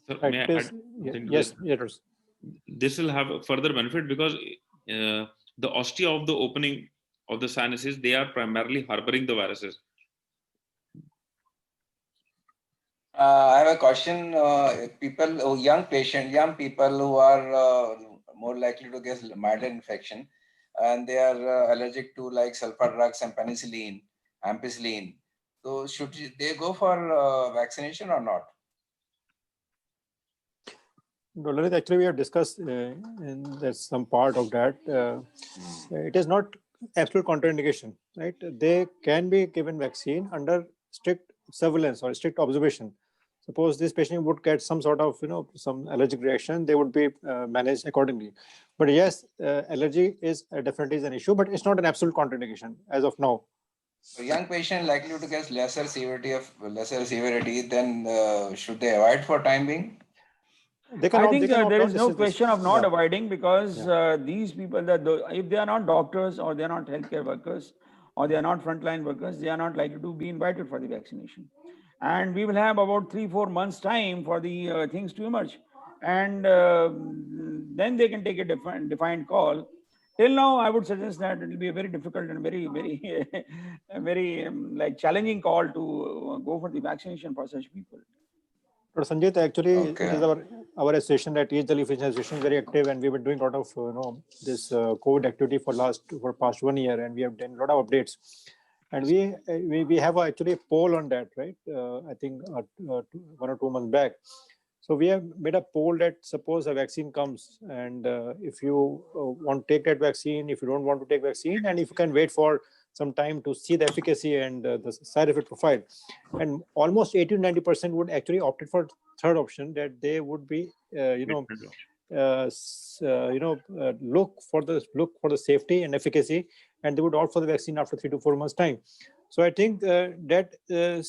[SPEAKER 4] So
[SPEAKER 2] Right.
[SPEAKER 4] may I add
[SPEAKER 2] Yes.
[SPEAKER 4] This will have a further benefit because the ostia of the opening of the sinuses, they are primarily harboring the viruses.
[SPEAKER 7] I have a question. Young people who are more likely to get milder infection, and they are allergic to like sulfur drugs and penicillin, ampicillin. So should they go for vaccination or not?
[SPEAKER 2] Lalit, actually, we have discussed in there's some part of that. It is not absolute contraindication, right? They can be given vaccine under strict surveillance or strict observation. Suppose this patient would get some sort of, some allergic reaction, they would be managed accordingly. But yes, allergy is definitely is an issue, but it's not an absolute contraindication as of now.
[SPEAKER 7] So young patient likely to get lesser severity, then should they avoid for time being?
[SPEAKER 3] I think there is no question of not avoiding, because these people, if they are not doctors or they are not healthcare workers or they are not frontline workers, they are not likely to be invited for the vaccination. And we will have about 3-4 months time for the things to emerge. And then they can take a defined call. Till now, I would suggest that it will be a very difficult and very, very, very like challenging call to go for the vaccination for such people.
[SPEAKER 2] But Sanjit, actually, it is our association, that East Delhi Physician Association, is very active, and we've been doing a lot of this COVID activity for past 1 year, and we have done a lot of updates. And we have actually a poll on that, right? I think 1 or 2 months back. So we have made a poll that suppose a vaccine comes, and if you want to take that vaccine, if you don't want to take vaccine, and if you can wait for some time to see the efficacy and the side effect profile, and almost 80-90% would actually opt for third option, that they would be look for the safety and efficacy, and they would opt for the vaccine after 3 to 4 months time. So I think that the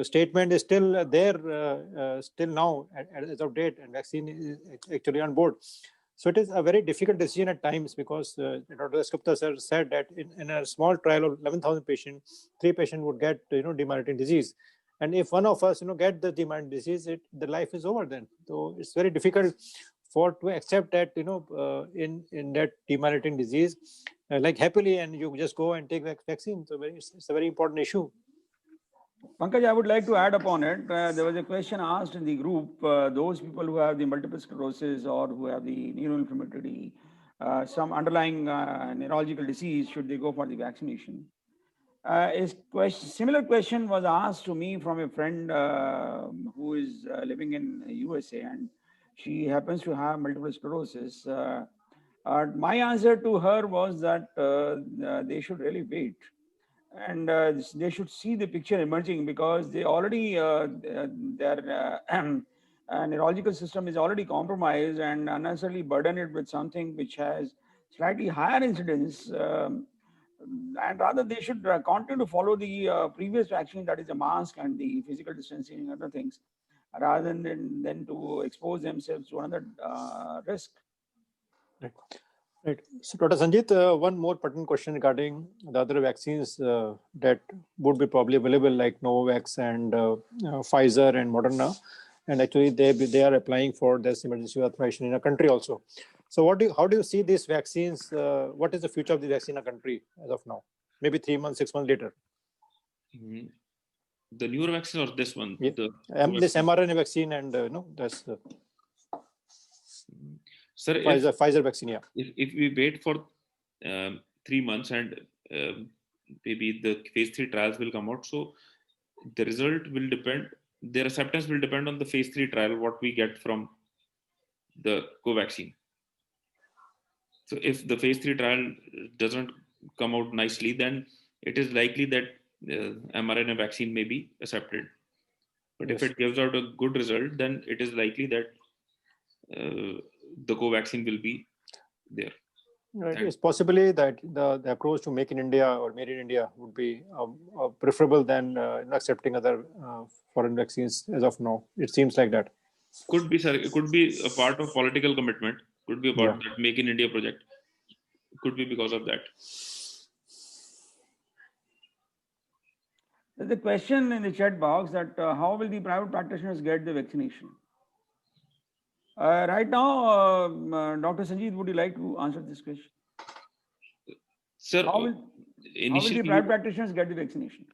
[SPEAKER 2] statement is still there still now as of date, and vaccine is actually on board. So it is a very difficult decision at times, because Dr. Dasgupta sir said that in a small trial of 11,000 patients, 3 patients would get demyelinating disease, and if one of us get the demyelinating disease, the life is over then. So it's very difficult to accept that in that demyelinating disease like happily, and you just go and take vaccine. So it's a very important issue.
[SPEAKER 3] Pankaj, I would like to add upon it. There was a question asked in the group, those people who have the multiple sclerosis or who have the neuroinflammatory, some underlying neurological disease, should they go for the vaccination? Similar question was asked to me from a friend who is living in USA, and she happens to have multiple sclerosis. My answer to her was that they should really wait, and they should see the picture emerging, because they already their neurological system is already compromised, and unnecessarily burden it with something which has slightly higher incidence, and rather they should continue to follow the previous vaccine, that is the mask and the physical distancing and other things, rather than to expose themselves to another risk.
[SPEAKER 2] Right. So, Dr. Sanjit, one more pertinent question regarding the other vaccines that would be probably available, like Novavax and Pfizer and Moderna, and actually they are applying for this emergency authorization in a country also. So, how do you see these vaccines? What is the future of the vaccine in a country as of now? Maybe 3 months, 6 months later.
[SPEAKER 4] The newer vaccine or this one?
[SPEAKER 2] Yeah. This mRNA vaccine and that's.
[SPEAKER 4] Sir,
[SPEAKER 2] Pfizer vaccine, yeah.
[SPEAKER 4] If we wait for 3 months and maybe the phase 3 trials will come out, so the result will depend, their acceptance will depend on the phase 3 trial, what we get from the Covaxin. So if the phase 3 trial doesn't come out nicely, then it is likely that mRNA vaccine may be accepted. But yes, if it gives out a good result, then it is likely that the Covaxin will be there.
[SPEAKER 2] Right. It's possibly that the approach to make in India or made in India would be preferable than accepting other foreign vaccines as of now. It seems like that.
[SPEAKER 4] Could be, sir. It could be a part of political commitment. Could be about that Make in India project. Could be because of that.
[SPEAKER 3] There's a question in the chat box that how will the private practitioners get the vaccination? Right now, Dr. Sanjeev, would you like to answer this question?
[SPEAKER 4] Sir,
[SPEAKER 3] how will the private practitioners get the vaccination?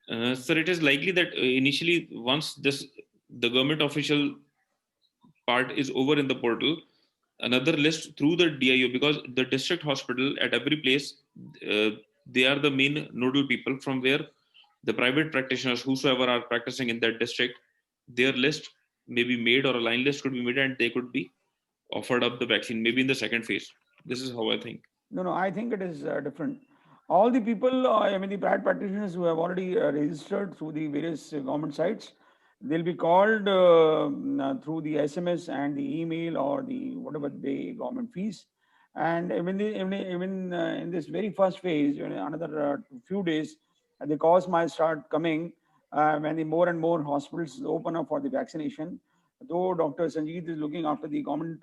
[SPEAKER 4] Sir, it is likely that initially, once the government official part is over in the portal, another list through the DIO, because the district hospital at every place, they are the main nodal people from where the private practitioners, whosoever are practicing in that district, their list may be made, or a line list could be made, and they could be offered up the vaccine, maybe in the second phase. This is how I think.
[SPEAKER 3] No, I think it is different. All the people, I mean, the private practitioners who have already registered through the various government sites, they'll be called through the SMS and the email or the whatever the government fees. And even in this very first phase, another few days, the calls might start coming when the more and more hospitals open up for the vaccination. Though Dr. Sanjeev is looking after the government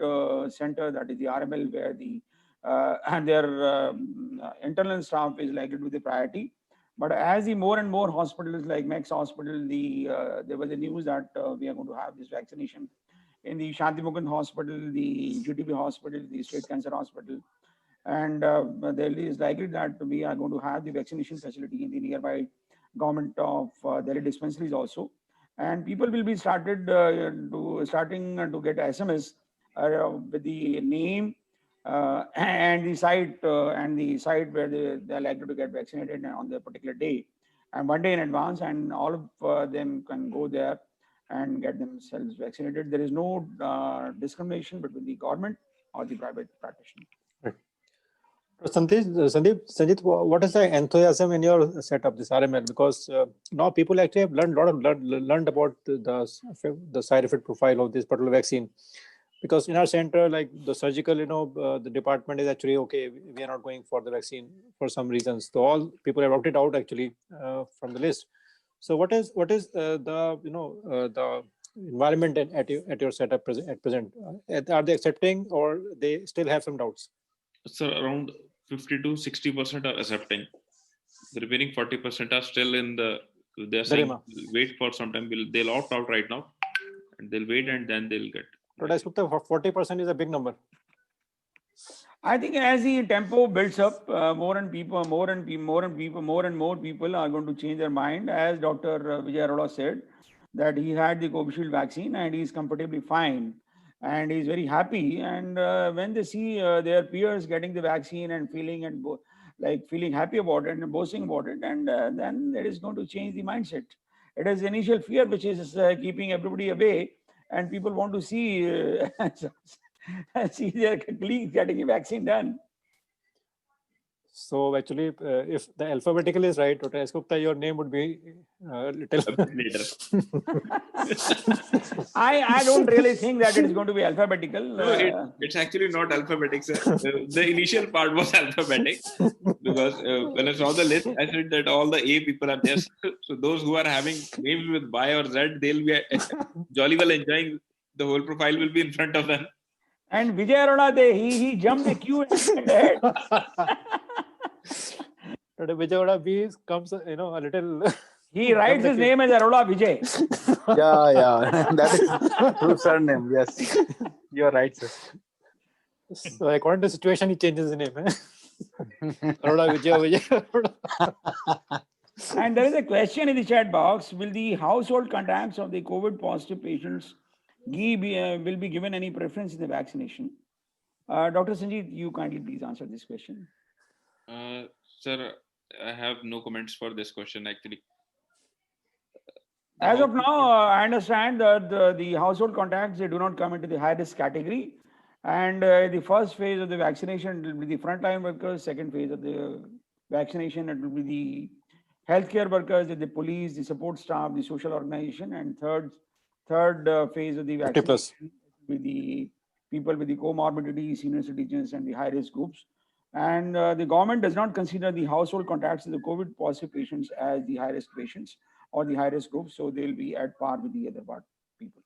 [SPEAKER 3] center, that is the RML, where the and their internal staff is likely to be the priority. But as the more and more hospitals like Max Hospital, there was a news that we are going to have this vaccination in the Shanti Mukund Hospital, the GTB Hospital, the State Cancer Hospital, and there is likely that we are going to have the vaccination facility in the nearby government of Delhi dispensaries also, and people will be starting to get SMS with the name and the site where they are likely to get vaccinated on the particular day, and 1 day in advance, and all of them can go there and get themselves vaccinated. There is no discrimination between the government or the private practitioner.
[SPEAKER 2] Sanjeev, what is the enthusiasm in your setup, this RML? Because now people actually have learned about the side effect profile of this particular vaccine. Because in our center, like the surgical, the department is actually okay. We are not going for the vaccine for some reasons. So all people have opted out actually from the list. So what is the environment at your setup at present? Are they accepting, or they still have some doubts?
[SPEAKER 4] So around 50 to 60% are accepting. The remaining 40% are still they're saying wait for some time. They'll opt out right now, and they'll wait, and then they'll get.
[SPEAKER 2] But I suppose 40% is a big number.
[SPEAKER 3] I think as the tempo builds up, more and more people are going to change their mind. As Dr. Vijay Arora said, that he had the Covishield vaccine and he's comfortably fine, and he's very happy. And when they see their peers getting the vaccine and feeling happy about it and boasting about it, and then it is going to change the mindset. It is initial fear which is keeping everybody away, and people want to see their colleagues getting a vaccine done.
[SPEAKER 2] So actually, if the alphabetical is right, Dr. S. Gupta, your name would be little
[SPEAKER 4] later.
[SPEAKER 3] I don't really think that it is going to be alphabetical.
[SPEAKER 4] No, it's actually not alphabetic, sir. The initial part was alphabetic, because when I saw the list, I said that all the A people are there. So those who are having names with Y or Z, they'll be jolly well enjoying. The whole profile will be in front of them.
[SPEAKER 3] And Vijay Arora, he jumped the queue and ahead.
[SPEAKER 2] Vijay Arora B comes, a little.
[SPEAKER 3] He writes his name as Arora Vijay.
[SPEAKER 8] Yeah, that is true surname. Yes, you're right, sir.
[SPEAKER 2] So according to the situation, he changes his name. Arora Vijay.
[SPEAKER 3] And there is a question in the chat box: will the household contacts of the COVID positive patients will be given any preference in the vaccination? Dr. Sanjeev, you kindly please answer this question.
[SPEAKER 4] Sir, I have no comments for this question actually.
[SPEAKER 3] As of now, I understand that the household contacts, they do not come into the high risk category. And the first phase of the vaccination will be the frontline workers. Second phase of the vaccination, it will be the healthcare workers, the police, the support staff, the social organization, and third phase of the vaccination with the people with the comorbidity, senior citizens, and the high risk groups. And the government does not consider the household contacts of the COVID positive patients as the high risk patients or the high risk group, so they'll be at par with the other people.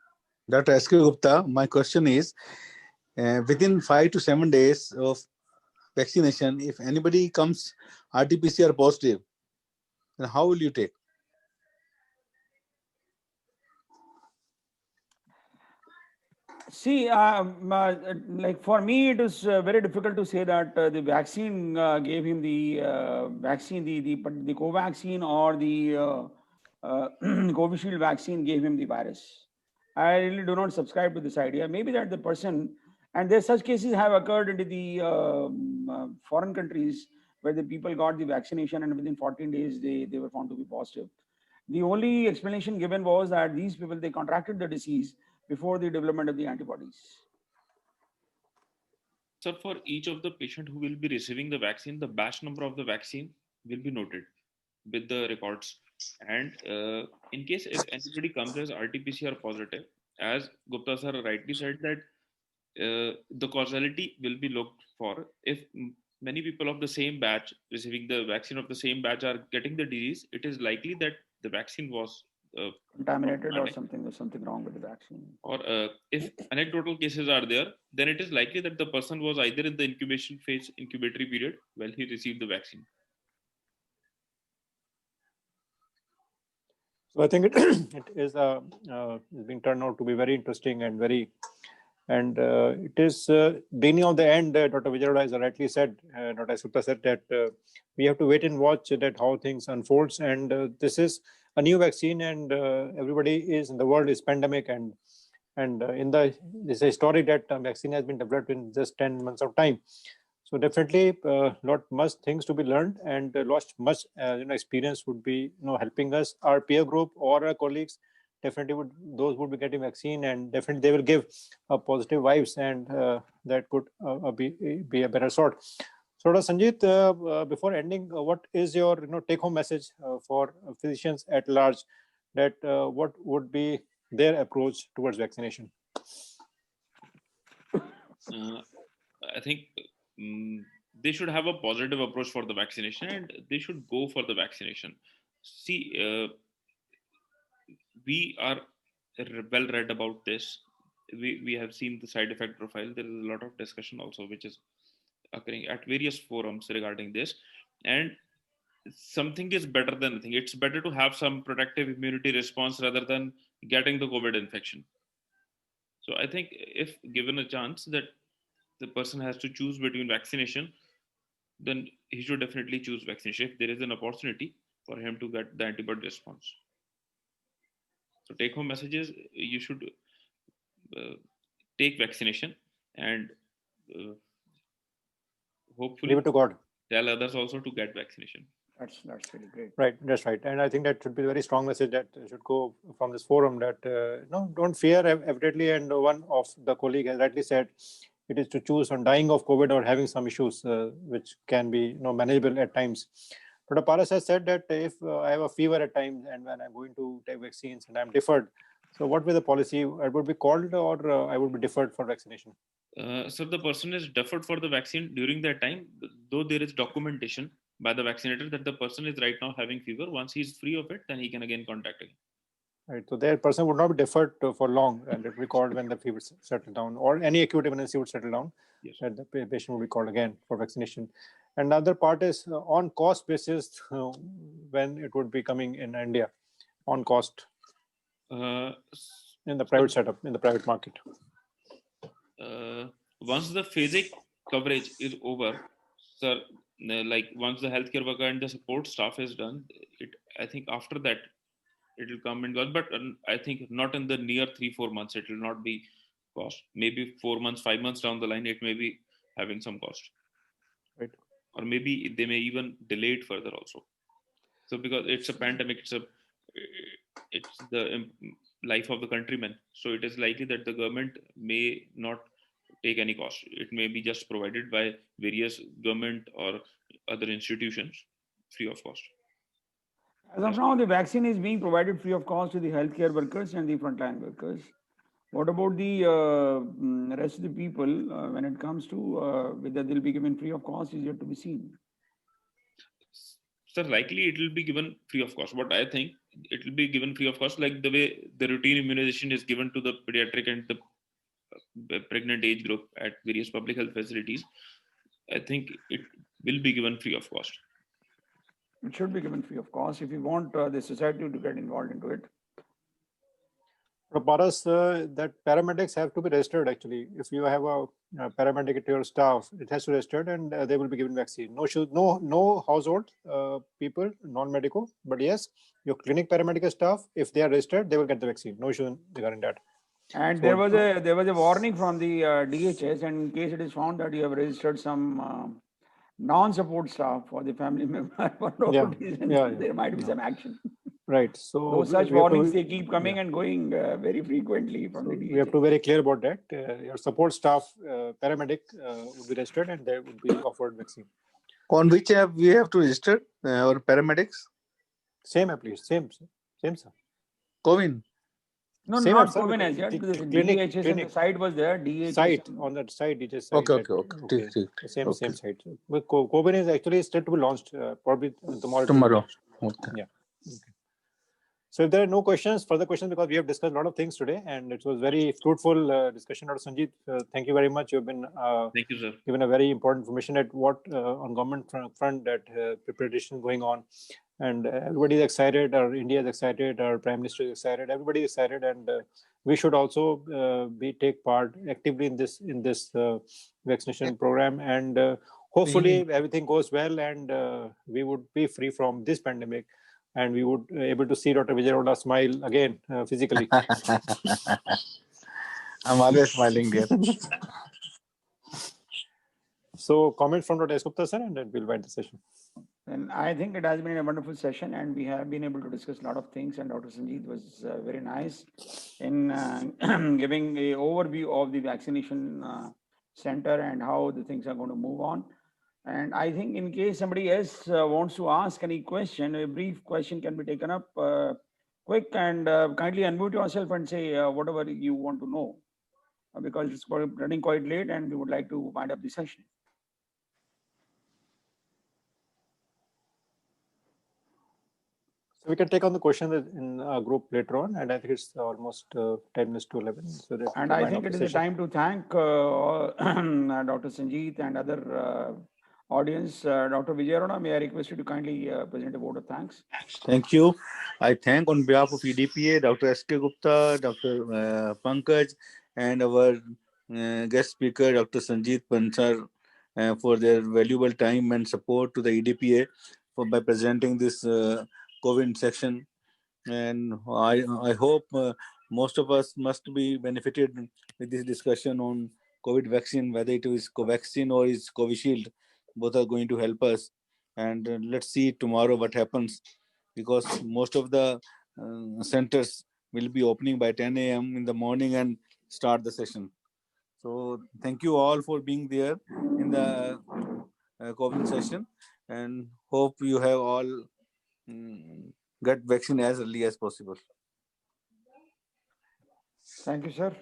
[SPEAKER 8] Dr. S.K. Gupta, my question is, within 5 to 7 days of vaccination, if anybody comes RT-PCR positive, then how will you take?
[SPEAKER 3] See, like for me, it is very difficult to say that the vaccine gave him the vaccine, the Covaxin or the Covishield vaccine gave him the virus. I really do not subscribe to this idea. Maybe that the person, and there's such cases have occurred into the foreign countries where the people got the vaccination and within 14 days they were found to be positive. The only explanation given was that these people, they contracted the disease before the development of the antibodies.
[SPEAKER 4] So for each of the patient who will be receiving the vaccine, the batch number of the vaccine will be noted with the records. And in case if anybody comes as RT-PCR positive, as Gupta sir rightly said that the causality will be looked for. If many people of the same batch receiving the vaccine of the same batch are getting the disease, it is likely that the vaccine was
[SPEAKER 3] Contaminated or something, there's something wrong with the vaccine.
[SPEAKER 4] or if anecdotal cases are there, then it is likely that the person was either in the incubation phase, incubatory period, while he received the vaccine.
[SPEAKER 2] So I think it is being turned out to be very interesting and it is beginning of the end. Dr. Vijay has rightly said, Dr. Gupta said that we have to wait and watch that how things unfolds. And this is a new vaccine, and everybody is in the world is pandemic, and it's a story that vaccine has been developed in just 10 months of time. So definitely, lot much things to be learned, and much experience would be helping us, our peer group or our colleagues. Definitely those would be getting vaccine, and definitely they will give positive vibes, and that could be a better sort. So, Dr. Sanjeet, before ending, what is your take-home message for physicians at large? That what would be their approach towards vaccination?
[SPEAKER 4] I think they should have a positive approach for the vaccination, and they should go for the vaccination. See, we are well read about this. We have seen the side effect profile. There is a lot of discussion also which is occurring at various forums regarding this, and something is better than nothing. It's better to have some protective immunity response rather than getting the COVID infection. So I think if given a chance that the person has to choose between vaccination, then he should definitely choose vaccination if there is an opportunity for him to get the antibody response. So take home messages, you should take vaccination, and hopefully
[SPEAKER 2] leave it to God.
[SPEAKER 4] Tell others also to get vaccination.
[SPEAKER 3] That's really great.
[SPEAKER 2] Right, that's right. And I think that should be a very strong message that should go from this forum, that don't fear, evidently. And one of the colleague has rightly said, it is to choose on dying of COVID or having some issues which can be manageable at times. Dr. Paras has said that if I have a fever at times and when I'm going to take vaccines and I'm deferred, so what will the policy? I would be called or I would be deferred for vaccination?
[SPEAKER 4] So the person is deferred for the vaccine during that time, though there is documentation by the vaccinator that the person is right now having fever. Once he's free of it, then he can again contact again.
[SPEAKER 2] Right. So that person would not be deferred for long, and it will be called when the fever settle down or any acute emergency would settle down.
[SPEAKER 4] Yes.
[SPEAKER 2] And the patient will be called again for vaccination. And the other part is on cost basis, when it would be coming in India, on cost in the private setup, in the private market.
[SPEAKER 4] Once the phasic coverage is over, sir, like once the healthcare worker and the support staff is done, I think after that it will come and go. But I think not in the near 3-4 months. It will not be cost. Maybe 4 months, 5 months down the line, it may be having some cost.
[SPEAKER 2] Right.
[SPEAKER 4] Or maybe they may even delay it further also. So because it's a pandemic, it's the life of the countrymen. So it is likely that the government may not take any cost. It may be just provided by various government or other institutions free of cost.
[SPEAKER 3] As of now, the vaccine is being provided free of cost to the healthcare workers and the frontline workers. What about the rest of the people when it comes to whether they'll be given free of cost is yet to be seen?
[SPEAKER 4] So likely it will be given free of cost. What I think, it will be given free of cost, like the way the routine immunization is given to the pediatric and the pregnant age group at various public health facilities. I think it will be given free of cost.
[SPEAKER 3] It should be given free of cost if you want the society to get involved into it.
[SPEAKER 2] Paras, that paramedics have to be registered actually. If you have a paramedic at your staff, it has to be registered and they will be given vaccine. No household people, non-medical, but yes, your clinic paramedic staff, if they are registered, they will get the vaccine. No issue regarding that.
[SPEAKER 3] And
[SPEAKER 2] So,
[SPEAKER 3] there was a warning from the DHS, and in case it is found that you have registered some non-support staff for the family member for no reason, there might be some action.
[SPEAKER 2] Right. So
[SPEAKER 3] those such warnings they keep coming and going very frequently from the DHS.
[SPEAKER 2] We have to be very clear about that. Your support staff, paramedic, would be registered and they would be offered vaccine.
[SPEAKER 8] On which app we have to register our paramedics?
[SPEAKER 2] Same app, please. Same, sir.
[SPEAKER 8] CoWIN.
[SPEAKER 3] No,
[SPEAKER 2] Same
[SPEAKER 3] not
[SPEAKER 2] app, sir.
[SPEAKER 3] CoWIN as yet. Because DHS and the site was there. DHS
[SPEAKER 2] site on that site. DHS site.
[SPEAKER 8] Okay.
[SPEAKER 2] Same site. But CoWIN is actually still to be launched probably tomorrow.
[SPEAKER 8] Okay.
[SPEAKER 2] Yeah. Okay. So if there are no further questions, because we have discussed a lot of things today, and it was very fruitful discussion. Dr. Sanjeet, thank you very much. You've been
[SPEAKER 4] thank you, sir.
[SPEAKER 2] Given a very important information at what on government front that preparation going on, and everybody is excited. Our India is excited. Our Prime Minister is excited. Everybody is excited, and we should also take part actively in this vaccination program. And hopefully everything goes well, and we would be free from this pandemic. And we would able to see Dr. Vijay Arora smile again physically.
[SPEAKER 8] I'm always smiling, dear.
[SPEAKER 2] So, comment from Dr. S. Gupta, sir, and then we'll end the session.
[SPEAKER 3] And I think it has been a wonderful session, and we have been able to discuss a lot of things. And Dr. Sanjeet was very nice in giving an overview of the vaccination center and how the things are going to move on. And I think in case somebody else wants to ask any question, a brief question can be taken up quick, and kindly unmute yourself and say whatever you want to know, because it's running quite late and we would like to wind up the session.
[SPEAKER 2] So we can take on the questions in a group later on, and I think it's almost 10 minutes to 11. So that
[SPEAKER 3] and I think it is a time to thank Dr. Sanjeet and other audience. Dr. Vijay Arora, may I request you to kindly present a vote of thanks?
[SPEAKER 8] Thank you. I thank on behalf of EDPA, Dr. S.K. Gupta, Dr. Pankaj, and our guest speaker, Dr. Sanjeet Pansar, for their valuable time and support to the EDPA by presenting this COVID section. And I hope most of us must be benefited with this discussion on COVID vaccine, whether it is Covaxin or is Covishield. Both are going to help us, and let's see tomorrow what happens, because most of the centers will be opening by 10 a.m. in the morning and start the session. So thank you all for being there in the COVID session, and hope you have all get vaccine as early as possible.
[SPEAKER 3] Thank you, sir.